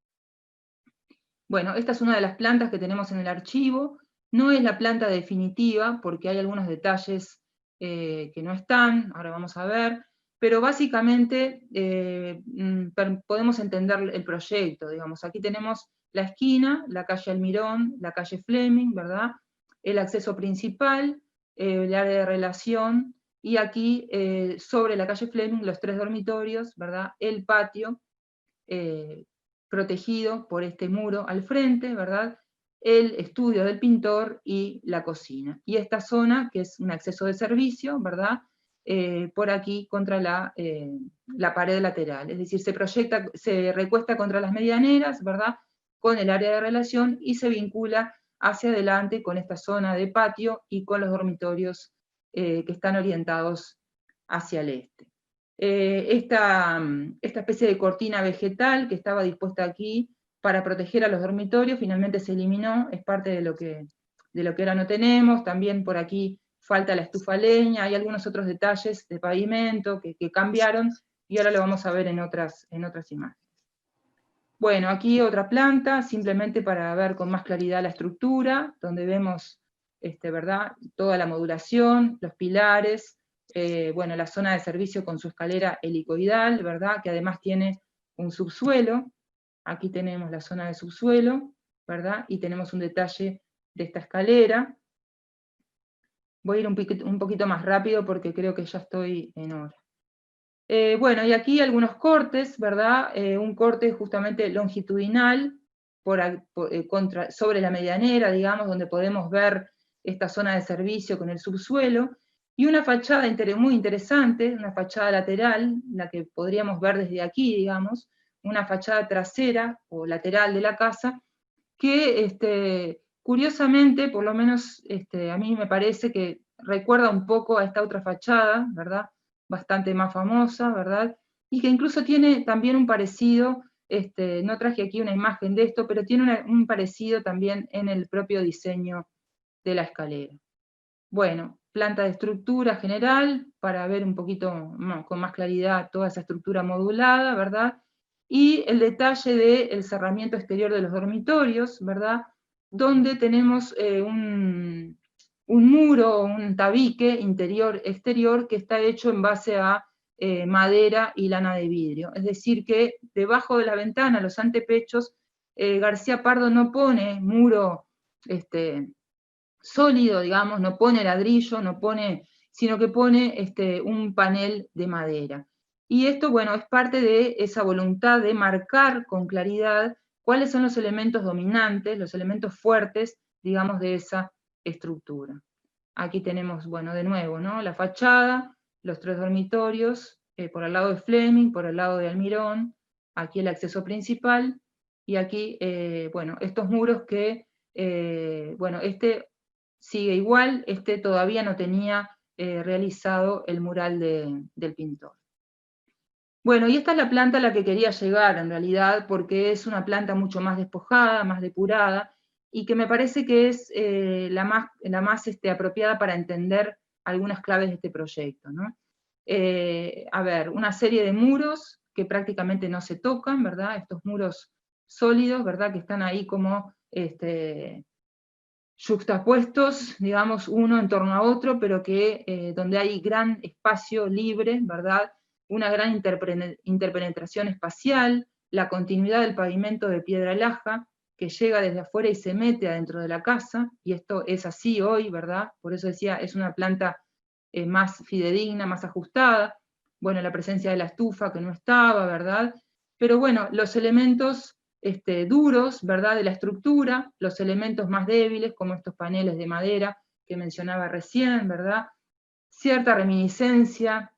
Bueno, esta es una de las plantas que tenemos en el archivo. No es la planta definitiva, porque hay algunos detalles que no están, ahora vamos a ver, pero básicamente podemos entender el proyecto, digamos. Aquí tenemos la esquina, la calle Almirón, la calle Fleming, ¿verdad? El acceso principal, el área de relación, y aquí sobre la calle Fleming los 3 dormitorios, ¿verdad? El patio, protegido por este muro al frente, ¿verdad? El estudio del pintor y la cocina. Y esta zona, que es un acceso de servicio, ¿verdad? Por aquí contra la pared lateral. Es decir, se recuesta contra las medianeras, ¿verdad? Con el área de relación y se vincula hacia adelante con esta zona de patio y con los dormitorios que están orientados hacia el este. Esta especie de cortina vegetal que estaba dispuesta aquí para proteger a los dormitorios, finalmente se eliminó, es parte de lo que ahora no tenemos. También por aquí falta la estufa a leña, hay algunos otros detalles de pavimento que cambiaron, y ahora lo vamos a ver en otras imágenes. Bueno, aquí otra planta, simplemente para ver con más claridad la estructura, donde vemos, ¿verdad?, toda la modulación, los pilares, bueno, la zona de servicio con su escalera helicoidal, ¿verdad?, que además tiene un subsuelo. Aquí tenemos la zona de subsuelo, ¿verdad?, y tenemos un detalle de esta escalera. Voy a ir un poquito más rápido porque creo que ya estoy en hora. Bueno, y aquí algunos cortes, ¿verdad? Un corte justamente longitudinal sobre la medianera, digamos, donde podemos ver esta zona de servicio con el subsuelo, y una fachada muy interesante, una fachada lateral, la que podríamos ver desde aquí, digamos, una fachada trasera o lateral de la casa, que curiosamente, por lo menos a mí me parece que recuerda un poco a esta otra fachada, ¿verdad?, bastante más famosa, ¿verdad?, y que incluso tiene también un parecido, no traje aquí una imagen de esto, pero tiene un parecido también en el propio diseño de la escalera. Bueno, planta de estructura general, para ver un poquito con más claridad toda esa estructura modulada, ¿verdad?, y el detalle del cerramiento exterior de los dormitorios, ¿verdad?, donde tenemos un muro, un tabique interior-exterior que está hecho en base a madera y lana de vidrio. Es decir que debajo de la ventana, los antepechos, García Pardo no pone muro sólido, digamos, no pone ladrillo, sino que pone un panel de madera. Y esto, bueno, es parte de esa voluntad de marcar con claridad cuáles son los elementos dominantes, los elementos fuertes, digamos, de esa estructura. Aquí tenemos, bueno, de nuevo, ¿no?, la fachada, los 3 dormitorios, por el lado de Fleming, por el lado de Almirón, aquí el acceso principal, y aquí, bueno, estos muros que, bueno, sigue igual, todavía no tenía realizado el mural del pintor. Bueno, y esta es la planta a la que quería llegar, en realidad, porque es una planta mucho más despojada, más depurada, y que me parece que es la más apropiada para entender algunas claves de este proyecto, ¿no? A ver, una serie de muros que prácticamente no se tocan, ¿verdad? Estos muros sólidos, ¿verdad?, que están ahí como yuxtapuestos, digamos, uno en torno a otro, pero que donde hay gran espacio libre, ¿verdad?, una gran interpenetración espacial, la continuidad del pavimento de piedra laja, que llega desde afuera y se mete adentro de la casa, y esto es así hoy, ¿verdad? Por eso decía, es una planta más fidedigna, más ajustada. Bueno, la presencia de la estufa que no estaba, ¿verdad? Pero bueno, los elementos duros, ¿verdad?, de la estructura, los elementos más débiles, como estos paneles de madera que mencionaba recién, ¿verdad? Cierta reminiscencia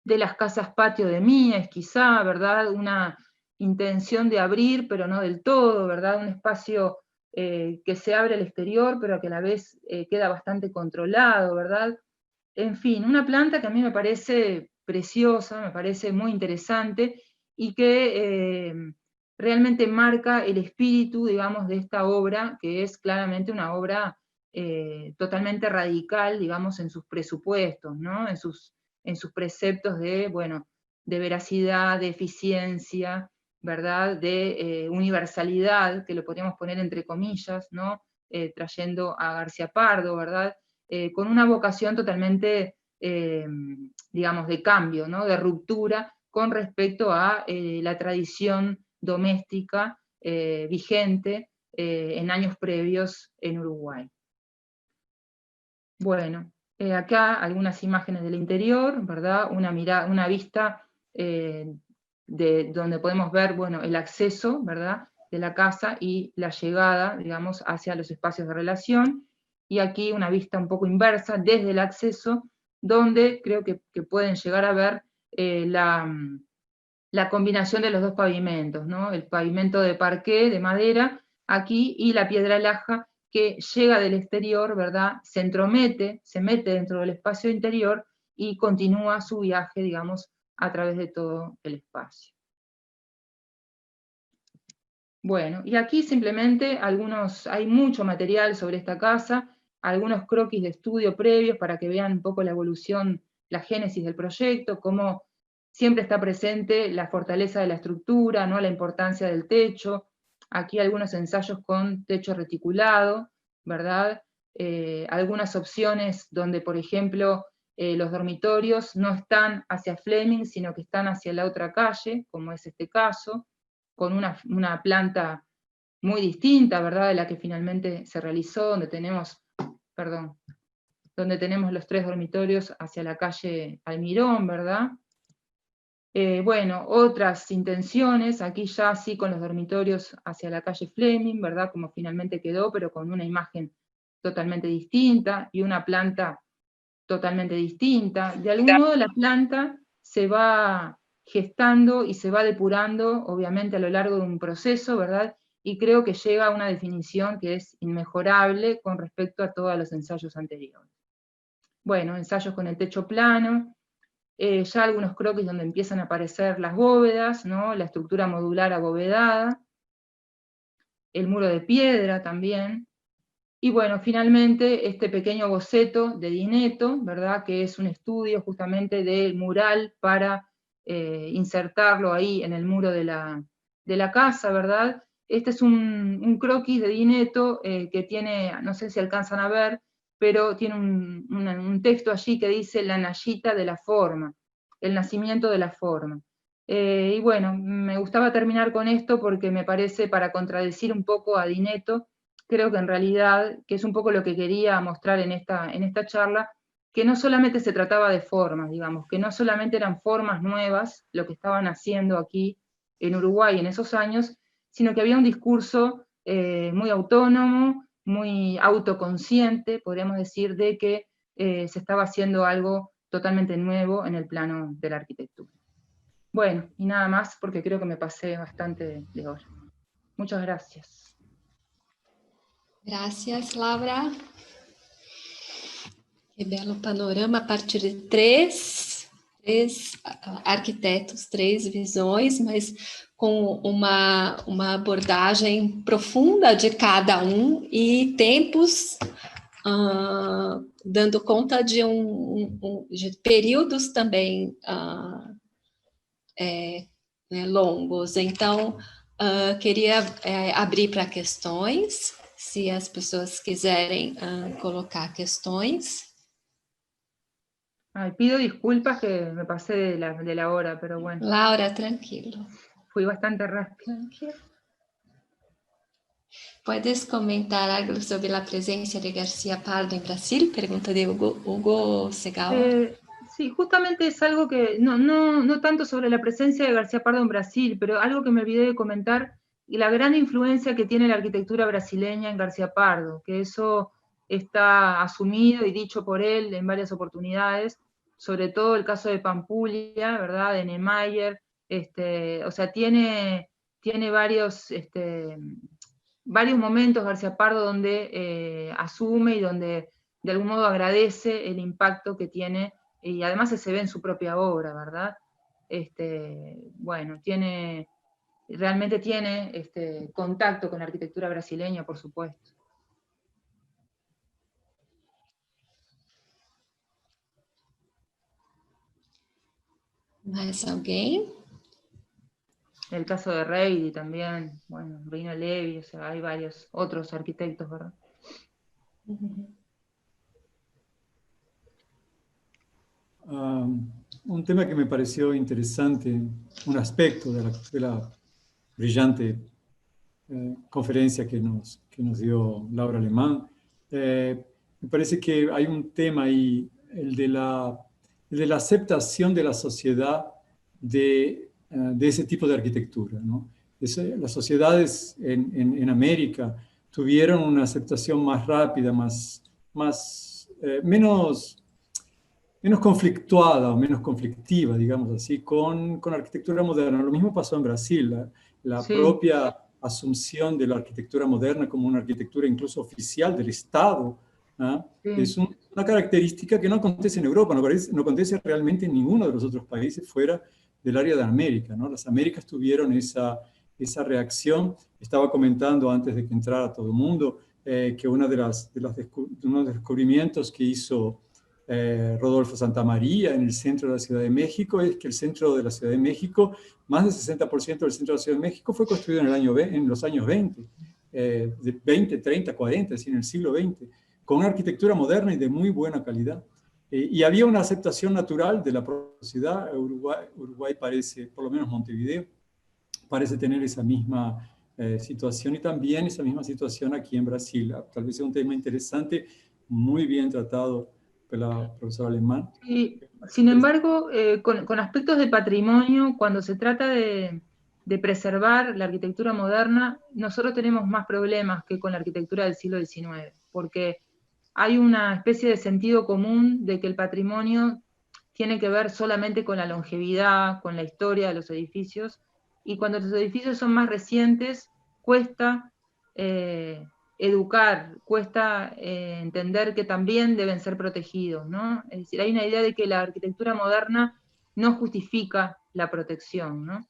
de las casas patio de Mies, quizá, ¿verdad?, una intención de abrir, pero no del todo, ¿verdad?, un espacio que se abre al exterior, pero que a la vez queda bastante controlado, ¿verdad? En fin, una planta que a mí me parece preciosa, me parece muy interesante, y que realmente marca el espíritu, digamos, de esta obra, que es claramente una obra totalmente radical, digamos, en sus presupuestos, ¿no?, en sus preceptos de, bueno, de veracidad, de eficiencia, ¿verdad?, de universalidad, que lo podríamos poner entre comillas, ¿no?, trayendo a García Pardo, ¿verdad?, con una vocación totalmente, digamos, de cambio, ¿no?, de ruptura con respecto a la tradición doméstica vigente en años previos en Uruguay. Bueno, acá algunas imágenes del interior, ¿verdad? Una vista de donde podemos ver, bueno, el acceso, ¿verdad?, de la casa y la llegada, digamos, hacia los espacios de relación. Y aquí una vista un poco inversa desde el acceso, donde creo que pueden llegar a ver la combinación de los dos pavimentos, ¿no? El pavimento de parqué, de madera, aquí, y la piedra laja, que llega del exterior, ¿verdad?, se entromete, se mete dentro del espacio interior y continúa su viaje, digamos, a través de todo el espacio. Bueno, y aquí simplemente hay mucho material sobre esta casa, algunos croquis de estudio previos para que vean un poco la evolución, la génesis del proyecto, cómo siempre está presente la fortaleza de la estructura, ¿no? La importancia del techo. Aquí algunos ensayos con techo reticulado, ¿verdad? Algunas opciones donde, por ejemplo, los dormitorios no están hacia Fleming, sino que están hacia la otra calle, como es este caso, con una planta muy distinta, ¿verdad?, de la que finalmente se realizó, donde tenemos los 3 dormitorios hacia la calle Almirón, ¿verdad? Bueno, otras intenciones, aquí ya sí con los dormitorios hacia la calle Fleming, ¿verdad?, como finalmente quedó, pero con una imagen totalmente distinta, y una planta totalmente distinta. De algún modo la planta se va gestando y se va depurando, obviamente a lo largo de un proceso, ¿verdad?, y creo que llega a una definición que es inmejorable con respecto a todos los ensayos anteriores. Bueno, ensayos con el techo plano, ya algunos croquis donde empiezan a aparecer las bóvedas, ¿no?, la estructura modular abovedada, el muro de piedra también, y bueno, finalmente este pequeño boceto de Di Neto, ¿verdad?, que es un estudio justamente del mural para insertarlo ahí en el muro de la casa, ¿verdad? Este es un croquis de Di Neto que tiene, no sé si alcanzan a ver, pero tiene un texto allí que dice la nayita de la forma, el nacimiento de la forma. Y bueno, me gustaba terminar con esto porque me parece, para contradecir un poco a Di Neto, creo que en realidad, que es un poco lo que quería mostrar en esta charla, que no solamente se trataba de formas, digamos, que no solamente eran formas nuevas lo que estaban haciendo aquí en Uruguay en esos años, sino que había un discurso muy autónomo, muy autoconsciente, podríamos decir, de que se estaba haciendo algo totalmente nuevo en el plano de la arquitectura. Bueno, y nada más, porque creo que me pasé bastante de hora. Muchas gracias. Gracias, Laura. Que belo panorama a partir de três arquitetos, 3 visões, mas com uma abordagem profunda de cada um e tempos dando conta de de períodos também longos. Então, queria abrir para questões, se as pessoas quiserem colocar questões. Ay, pido disculpas que me pasé de la hora, pero bueno. Laura, tranquilo. Fui bastante rápido. Tranquilo. ¿Puedes comentar algo sobre la presencia de García Pardo en Brasil? Pregunta de Hugo Segawa. Sí, justamente es algo que, no tanto sobre la presencia de García Pardo en Brasil, pero algo que me olvidé de comentar, y la gran influencia que tiene la arquitectura brasileña en García Pardo, que eso está asumido y dicho por él en varias oportunidades, sobre todo el caso de Pampulha, ¿verdad?, de Niemeyer, o sea, tiene varios momentos García Pardo donde asume y donde de algún modo agradece el impacto que tiene, y además se ve en su propia obra, ¿verdad? Bueno, realmente tiene contacto con la arquitectura brasileña, por supuesto. ¿Más alguien? El caso de Reidi también, bueno, Reino Levi, o sea, hay varios otros arquitectos, ¿verdad? Un tema que me pareció interesante, un aspecto de la brillante conferencia que nos dio Laura Alemán, me parece que hay un tema ahí, el de la aceptación de la sociedad de ese tipo de arquitectura, ¿no? Las sociedades en América tuvieron una aceptación más rápida, menos conflictuada o menos conflictiva, digamos así, con la arquitectura moderna. Lo mismo pasó en Brasil, la Sí. propia asunción de la arquitectura moderna como una arquitectura incluso oficial del Estado, ¿ah? Sí. Es una característica que no acontece en Europa, no acontece realmente en ninguno de los otros países fuera del área de América, ¿no? Las Américas tuvieron esa reacción. Estaba comentando antes de que entrara todo el mundo que uno de los descubrimientos que hizo Rodolfo Santamaría, en el centro de la Ciudad de México, es que el centro de la Ciudad de México, más del 60% del centro de la Ciudad de México fue construido en los años 20, de 20, 30, 40, es decir, en el siglo XX, con una arquitectura moderna y de muy buena calidad. Y había una aceptación natural de la propia ciudad. Uruguay parece, por lo menos Montevideo, parece tener esa misma situación, y también esa misma situación aquí en Brasil. Tal vez sea un tema interesante, muy bien tratado por la profesora Alemán. Y, sin embargo, con aspectos de patrimonio, cuando se trata de preservar la arquitectura moderna, nosotros tenemos más problemas que con la arquitectura del siglo XIX, porque hay una especie de sentido común de que el patrimonio tiene que ver solamente con la longevidad, con la historia de los edificios, y cuando los edificios son más recientes, cuesta educar, cuesta entender que también deben ser protegidos, ¿no? Es decir, hay una idea de que la arquitectura moderna no justifica la protección, ¿no?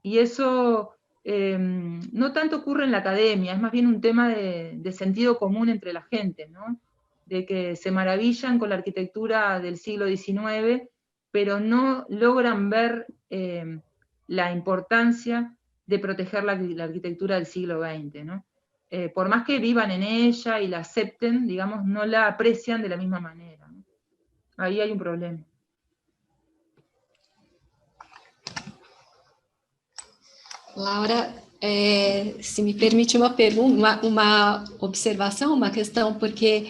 Y eso no tanto ocurre en la academia, es más bien un tema de sentido común entre la gente, ¿no? De que se maravillan con la arquitectura del siglo XIX, pero no logran ver la importancia de proteger la arquitectura del siglo XX, ¿no? Por más que vivan en ella y la acepten, digamos, no la aprecian de la misma manera, ¿no? Ahí hay un problema. Laura, se me permite uma pergunta, uma observação, uma questão, porque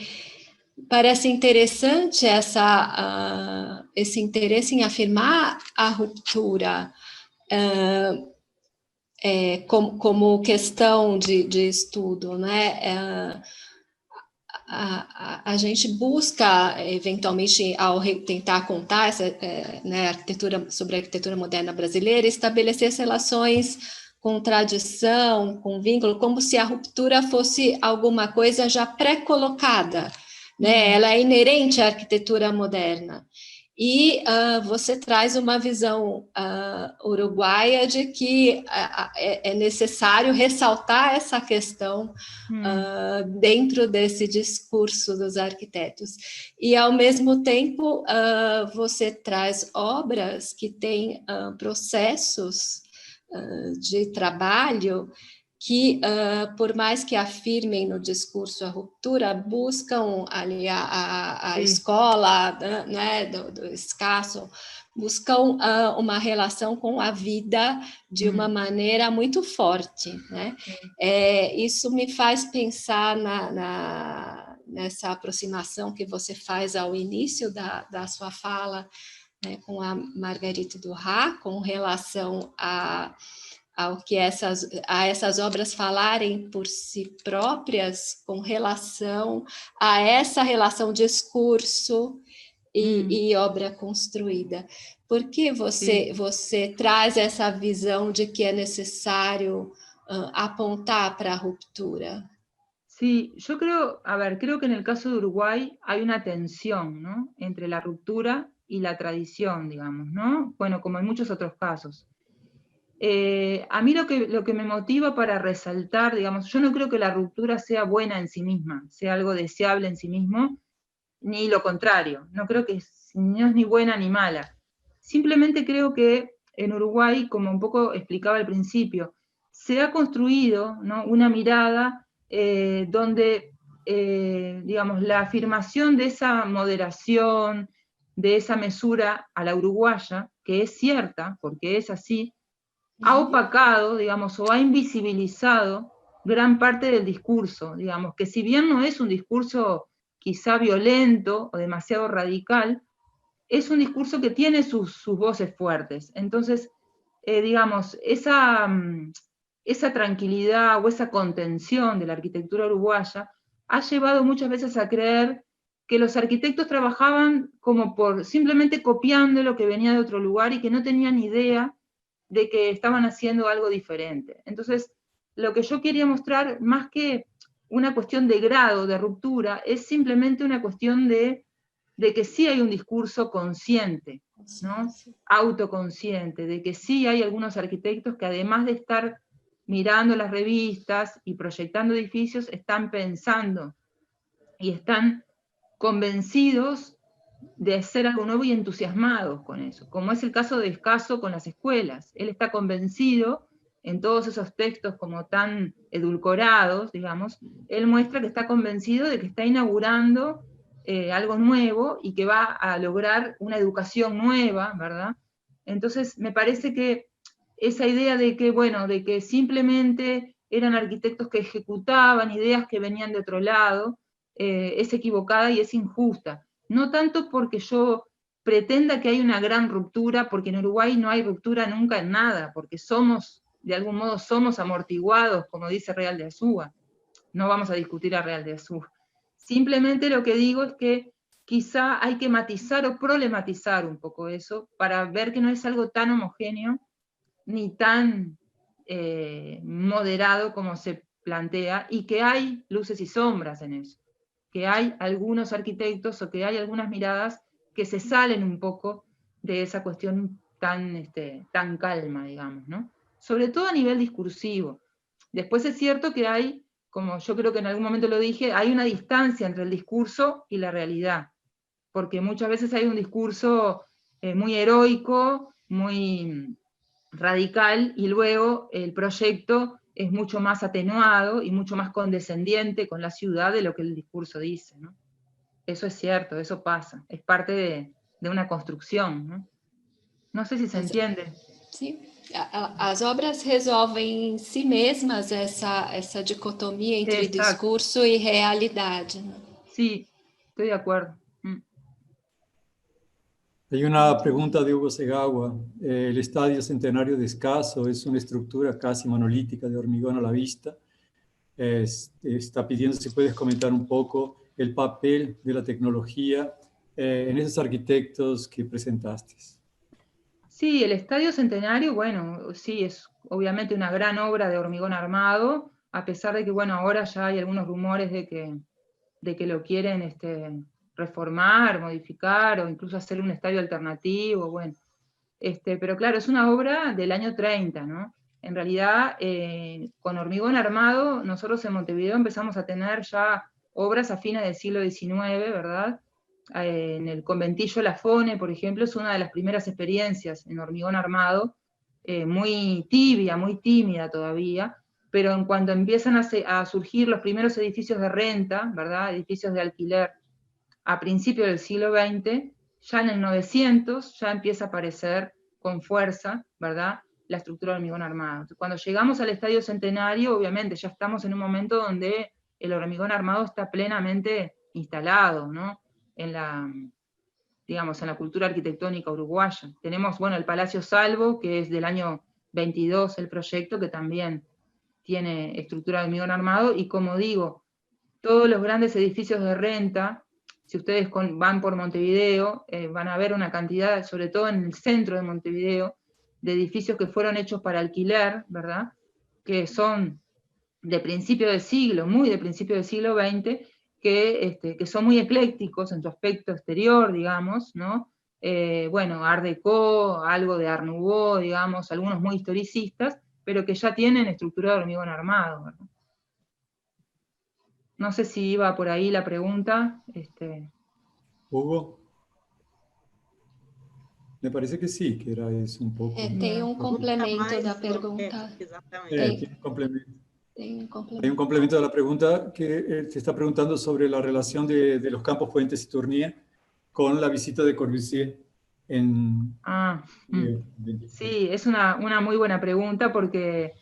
parece interessante esse interesse em afirmar a ruptura como questão de estudo, né? A gente busca, eventualmente, ao tentar contar né, sobre a arquitetura moderna brasileira, estabelecer as relações com tradição, com vínculo, como se a ruptura fosse alguma coisa já pré-colocada, né? Ela é inerente à arquitetura moderna. E você traz uma visão uruguaia de que é necessário ressaltar essa questão dentro desse discurso dos arquitetos. E, ao mesmo tempo, você traz obras que têm processos de trabalho que, por mais que afirmem no discurso a ruptura, buscam ali a escola, né, do escasso, buscam uma relação com a vida de uma maneira muito forte, né? Isso me faz pensar nessa aproximação que você faz ao início da sua fala, né, com a Margarita Duras, com relação ao que essas obras falarem por si próprias, com relação a essa relação discurso e obra construída. Por que você traz essa visão de que é necessário apontar para a ruptura? Sí, yo creo que en el caso de Uruguay hay una tensión, ¿no?, entre la ruptura y la tradición, digamos, ¿no? Bueno, como en muchos otros casos. A mí lo que me motiva para resaltar, digamos, yo no creo que la ruptura sea buena en sí misma, sea algo deseable en sí mismo, ni lo contrario. No creo que no es ni buena ni mala. Simplemente creo que en Uruguay, como un poco explicaba al principio, se ha construido, ¿no?, una mirada donde, digamos, la afirmación de esa moderación, de esa mesura a la uruguaya, que es cierta, porque es así, ha opacado, digamos, o ha invisibilizado gran parte del discurso, digamos, que si bien no es un discurso quizá violento o demasiado radical, es un discurso que tiene sus voces fuertes. Entonces, digamos, esa tranquilidad o esa contención de la arquitectura uruguaya ha llevado muchas veces a creer que los arquitectos trabajaban como simplemente copiando lo que venía de otro lugar y que no tenían idea de que estaban haciendo algo diferente. Entonces, lo que yo quería mostrar, más que una cuestión de grado, de ruptura, es simplemente una cuestión de que sí hay un discurso consciente, ¿no?, autoconsciente, de que sí hay algunos arquitectos que, además de estar mirando las revistas y proyectando edificios, están pensando y están convencidos de hacer algo nuevo y entusiasmados con eso, como es el caso de Escaso con las escuelas. Él está convencido, en todos esos textos como tan edulcorados, digamos, él muestra que está convencido de que está inaugurando algo nuevo y que va a lograr una educación nueva, ¿verdad? Entonces, me parece que esa idea de que, bueno, de que simplemente eran arquitectos que ejecutaban ideas que venían de otro lado, es equivocada y es injusta. No tanto porque yo pretenda que hay una gran ruptura, porque en Uruguay no hay ruptura nunca en nada, porque somos, de algún modo, somos amortiguados, como dice Real de Azúa. No vamos a discutir a Real de Azúa. Simplemente lo que digo es que quizá hay que matizar o problematizar un poco eso, para ver que no es algo tan homogéneo, ni tan moderado como se plantea, y que hay luces y sombras en eso, que hay algunos arquitectos o que hay algunas miradas que se salen un poco de esa cuestión tan, tan calma, digamos, ¿no? Sobre todo a nivel discursivo. Después es cierto que hay, como yo creo que en algún momento lo dije, hay una distancia entre el discurso y la realidad, porque muchas veces hay un discurso muy heroico, muy radical, y luego el proyecto es mucho más atenuado y mucho más condescendiente con la ciudad de lo que el discurso dice, ¿no? Eso es cierto, eso pasa, es parte de una construcción, ¿no? No sé si se entiende. Sim, as obras resolvem em si mesmas essa dicotomia entre Exacto. discurso e realidade, né? Sí, estoy de acuerdo. Hay una pregunta de Hugo Segawa. El Estadio Centenario de Escaso es una estructura casi monolítica de hormigón a la vista. Está pidiendo si puedes comentar un poco el papel de la tecnología en esos arquitectos que presentaste. Sí, el Estadio Centenario, bueno, sí, es obviamente una gran obra de hormigón armado, a pesar de que, bueno, ahora ya hay algunos rumores de que lo quieren reformar, modificar, o incluso hacer un estadio alternativo, bueno. Pero claro, es una obra del año 30, ¿no? En realidad, con hormigón armado, nosotros en Montevideo empezamos a tener ya obras a fines del siglo XIX, ¿verdad? En el conventillo Lafone, por ejemplo, es una de las primeras experiencias en hormigón armado, muy tibia, muy tímida todavía, pero en cuanto empiezan a surgir los primeros edificios de renta, ¿verdad? Edificios de alquiler, a principios del siglo XX, ya en el 900 ya empieza a aparecer con fuerza, ¿verdad?, la estructura de hormigón armado. Cuando llegamos al Estadio Centenario, obviamente ya estamos en un momento donde el hormigón armado está plenamente instalado, ¿no?, en la, digamos, en la cultura arquitectónica uruguaya. Tenemos, bueno, el Palacio Salvo, que es del año 22 el proyecto, que también tiene estructura de hormigón armado, y como digo, todos los grandes edificios de renta, si ustedes van por Montevideo, van a ver una cantidad, sobre todo en el centro de Montevideo, de edificios que fueron hechos para alquiler, ¿verdad?, que son de principio de siglo, muy de principio del siglo XX, que son muy eclécticos en su aspecto exterior, digamos, ¿no? Bueno, Art Deco, algo de Art Nouveau, digamos, algunos muy historicistas, pero que ya tienen estructura de hormigón armado, ¿verdad? No sé si iba por ahí la pregunta. Hugo, me parece que sí, que era eso un poco. Tem complemento da pergunta. Tiene un complemento. Tem complemento. Hay un complemento de la pregunta que te está preguntando sobre la relación de los campos Fuentes y Tournier con la visita de Corbusier en... Sí, es una muy buena pregunta porque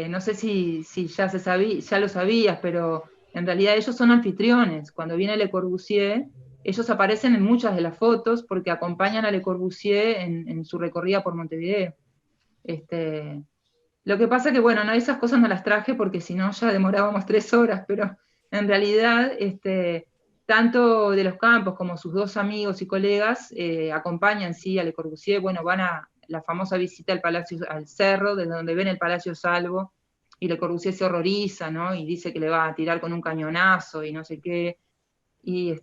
no sé si ya ya lo sabías, pero en realidad ellos son anfitriones. Cuando viene Le Corbusier, ellos aparecen en muchas de las fotos porque acompañan a Le Corbusier en su recorrida por Montevideo. Lo que pasa que, bueno, no, esas cosas no las traje porque si no ya demorábamos 3 horas, pero en realidad tanto de los Campos como sus dos amigos y colegas acompañan, sí, a Le Corbusier. Bueno, van a la famosa visita al Palacio, al cerro, desde donde ven el Palacio Salvo, y Le Corbusier se horroriza, ¿no?, y dice que le va a tirar con un cañonazo y no sé qué, y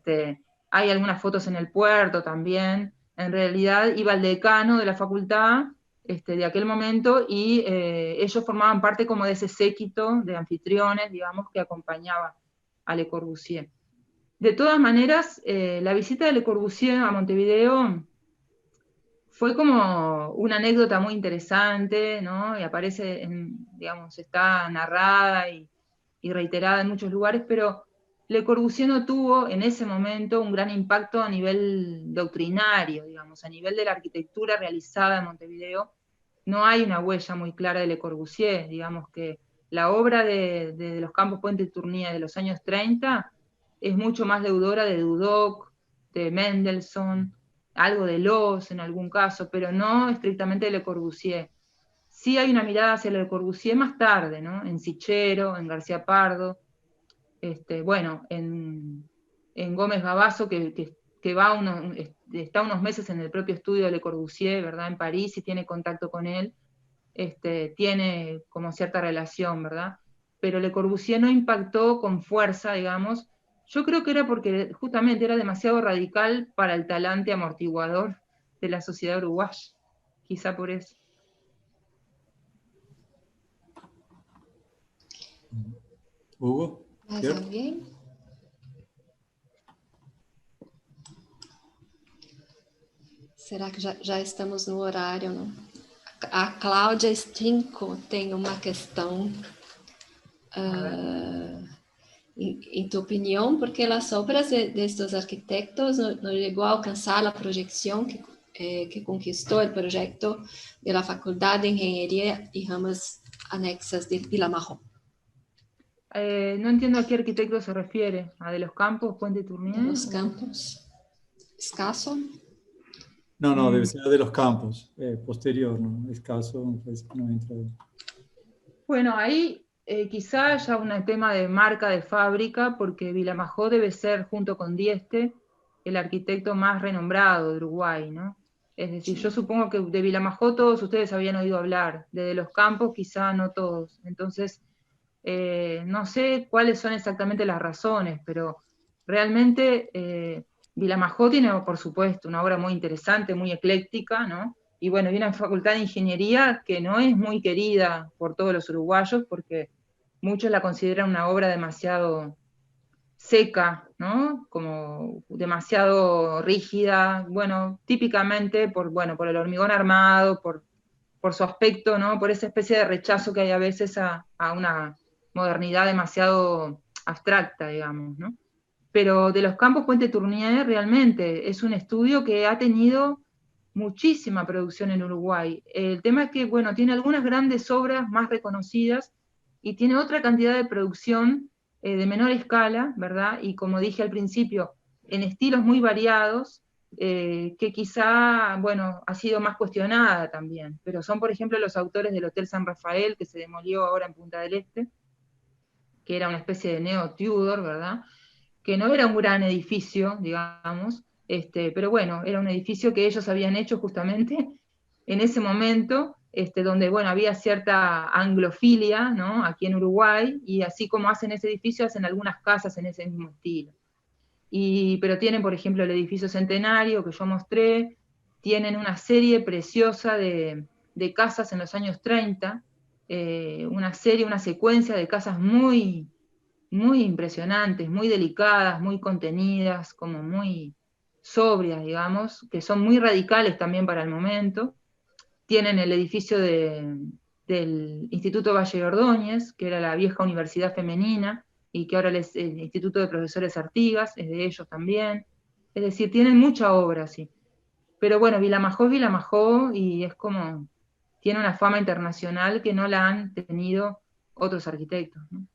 hay algunas fotos en el puerto también. En realidad iba el decano de la facultad de aquel momento, y ellos formaban parte como de ese séquito de anfitriones, digamos, que acompañaba a Le Corbusier. De todas maneras, la visita de Le Corbusier a Montevideo fue como una anécdota muy interesante, ¿no? Y aparece, digamos, está narrada y reiterada en muchos lugares, pero Le Corbusier no tuvo en ese momento un gran impacto a nivel doctrinario, digamos, a nivel de la arquitectura realizada en Montevideo. No hay una huella muy clara de Le Corbusier, digamos que la obra de los Campos Puente Tournier de los años 30 es mucho más deudora de Dudok, de Mendelssohn, algo de Loos en algún caso, pero no estrictamente de Le Corbusier. Sí hay una mirada hacia Le Corbusier más tarde, ¿no? En Sichero, en García Pardo, bueno, en Gómez Gabazo, que va está unos meses en el propio estudio de Le Corbusier, ¿verdad? En París, y tiene contacto con él, tiene como cierta relación, ¿verdad? Pero Le Corbusier no impactó con fuerza, digamos. Yo creo que era porque justamente era demasiado radical para el talante amortiguador de la sociedad uruguaya, quizá por eso. Hugo? Mais ¿Cierto? alguém? Será que já estamos no horário, não? A Cláudia Stinco tem uma questão. En tu opinión, ¿por qué las obras de estos arquitectos no llegó a alcanzar la proyección que conquistó el proyecto de la Facultad de Ingeniería y ramas anexas de Villamarrón? No entiendo a qué arquitecto se refiere. ¿A de los Campos, Puente Tournier? De los Campos. ¿Escaso? No, debe ser de los Campos, posterior, ¿no? Escaso, me parece que no entra. Bueno, ahí quizá haya un tema de marca de fábrica, porque Villamarrón debe ser, junto con Dieste, el arquitecto más renombrado de Uruguay, ¿no? Es decir, yo supongo que de Villamarrón todos ustedes habían oído hablar, de los Campos quizá no todos. Entonces, no sé cuáles son exactamente las razones, pero realmente Villamarrón tiene, por supuesto, una obra muy interesante, muy ecléctica, ¿no? Y bueno, y una facultad de ingeniería que no es muy querida por todos los uruguayos, porque muchos la consideran una obra demasiado seca, ¿no? Como demasiado rígida, bueno, típicamente por el hormigón armado, por su aspecto, ¿no? Por esa especie de rechazo que hay a veces a una modernidad demasiado abstracta, digamos, ¿no? Pero de los Campos Puente Tournier realmente es un estudio que ha tenido muchísima producción en Uruguay. El tema es que, bueno, tiene algunas grandes obras más reconocidas y tiene otra cantidad de producción de menor escala, ¿verdad? Y como dije al principio, en estilos muy variados, que quizá, bueno, ha sido más cuestionada también. Pero son, por ejemplo, los autores del Hotel San Rafael, que se demolió ahora en Punta del Este, que era una especie de neo-Tudor, ¿verdad? Que no era un gran edificio, digamos, pero bueno, era un edificio que ellos habían hecho justamente en ese momento, donde, bueno, había cierta anglofilia, ¿no? Aquí en Uruguay, y así como hacen ese edificio, hacen algunas casas en ese mismo estilo. Pero tienen, por ejemplo, el edificio Centenario que yo mostré, tienen una serie preciosa de casas en los años 30, una secuencia de casas muy, muy impresionantes, muy delicadas, muy contenidas, como muy sobrias, digamos, que son muy radicales también para el momento. Tienen el edificio del Instituto Valle Ordóñez, que era la vieja universidad femenina, y que ahora es el Instituto de Profesores Artigas, es de ellos también. Es decir, tienen mucha obra, sí. Pero bueno, Villamarrón es Villamarrón, y es como, tiene una fama internacional que no la han tenido otros arquitectos, ¿no?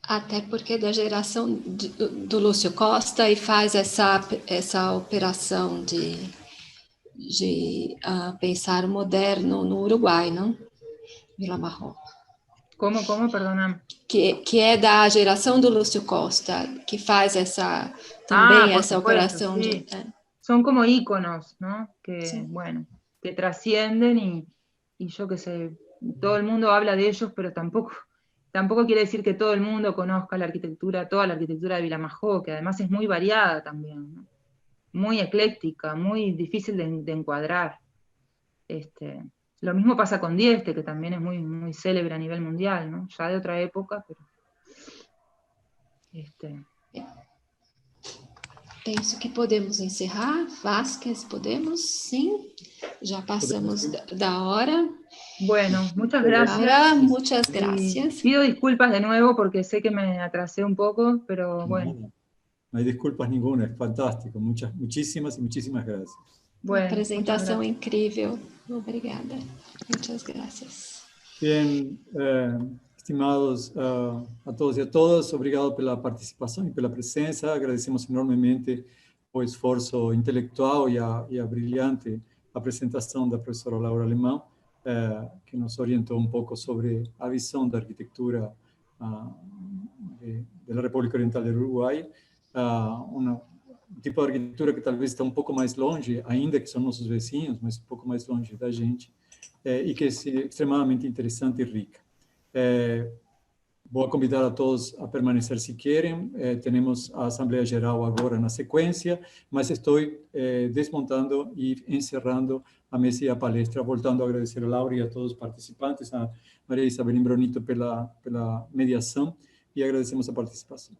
Até porque da geração do Lúcio Costa e faz essa operação de pensar o moderno no Uruguai, não? Villamarrón. ¿Cómo? Perdóname. Que é da geração do Lúcio Costa, que faz também por essa supuesto, operação sí. de... Son como íconos, ¿no? Que, Sí. bueno, que trascienden y yo qué sé, todo el mundo habla de ellos, pero tampoco quiere decir que todo el mundo conozca la arquitectura, toda la arquitectura de Villamarrón, que además es muy variada también, ¿no? Muy ecléctica, muy difícil de encuadrar. Lo mismo pasa con Dieste, que también es muy, muy célebre a nivel mundial, ¿no? Ya de otra época, pero... Penso que podemos encerrar. Vázquez, podemos? Sim. Já passamos da hora. Bueno, muchas gracias. Laura, muchas gracias. Pido disculpas de nuevo porque sé que me atrasé un poco, pero bueno. No hay disculpas ninguna, es fantástico. Muchísimas y muchísimas gracias. Bueno, apresentação incrível. Obrigada. Muchas gracias. Bien, estimados a todos e a todas, obrigado pela participação e pela presença. Agradecemos enormemente o esforço intelectual e a brilhante apresentação da professora Laura Alemão, que nos orientou um pouco sobre a visão da arquitetura da República Oriental do Uruguai, um tipo de arquitetura que talvez está um pouco mais longe, ainda que são nossos vizinhos, mas um pouco mais longe da gente, e que é extremamente interessante e rica. Vou convidar a todos a permanecer se querem. Temos a Assembleia Geral agora na sequência, mas estou desmontando e encerrando a mesa e a palestra, voltando a agradecer a Laura e a todos os participantes, a Maria Isabel Imbronito pela mediação, e agradecemos a participação.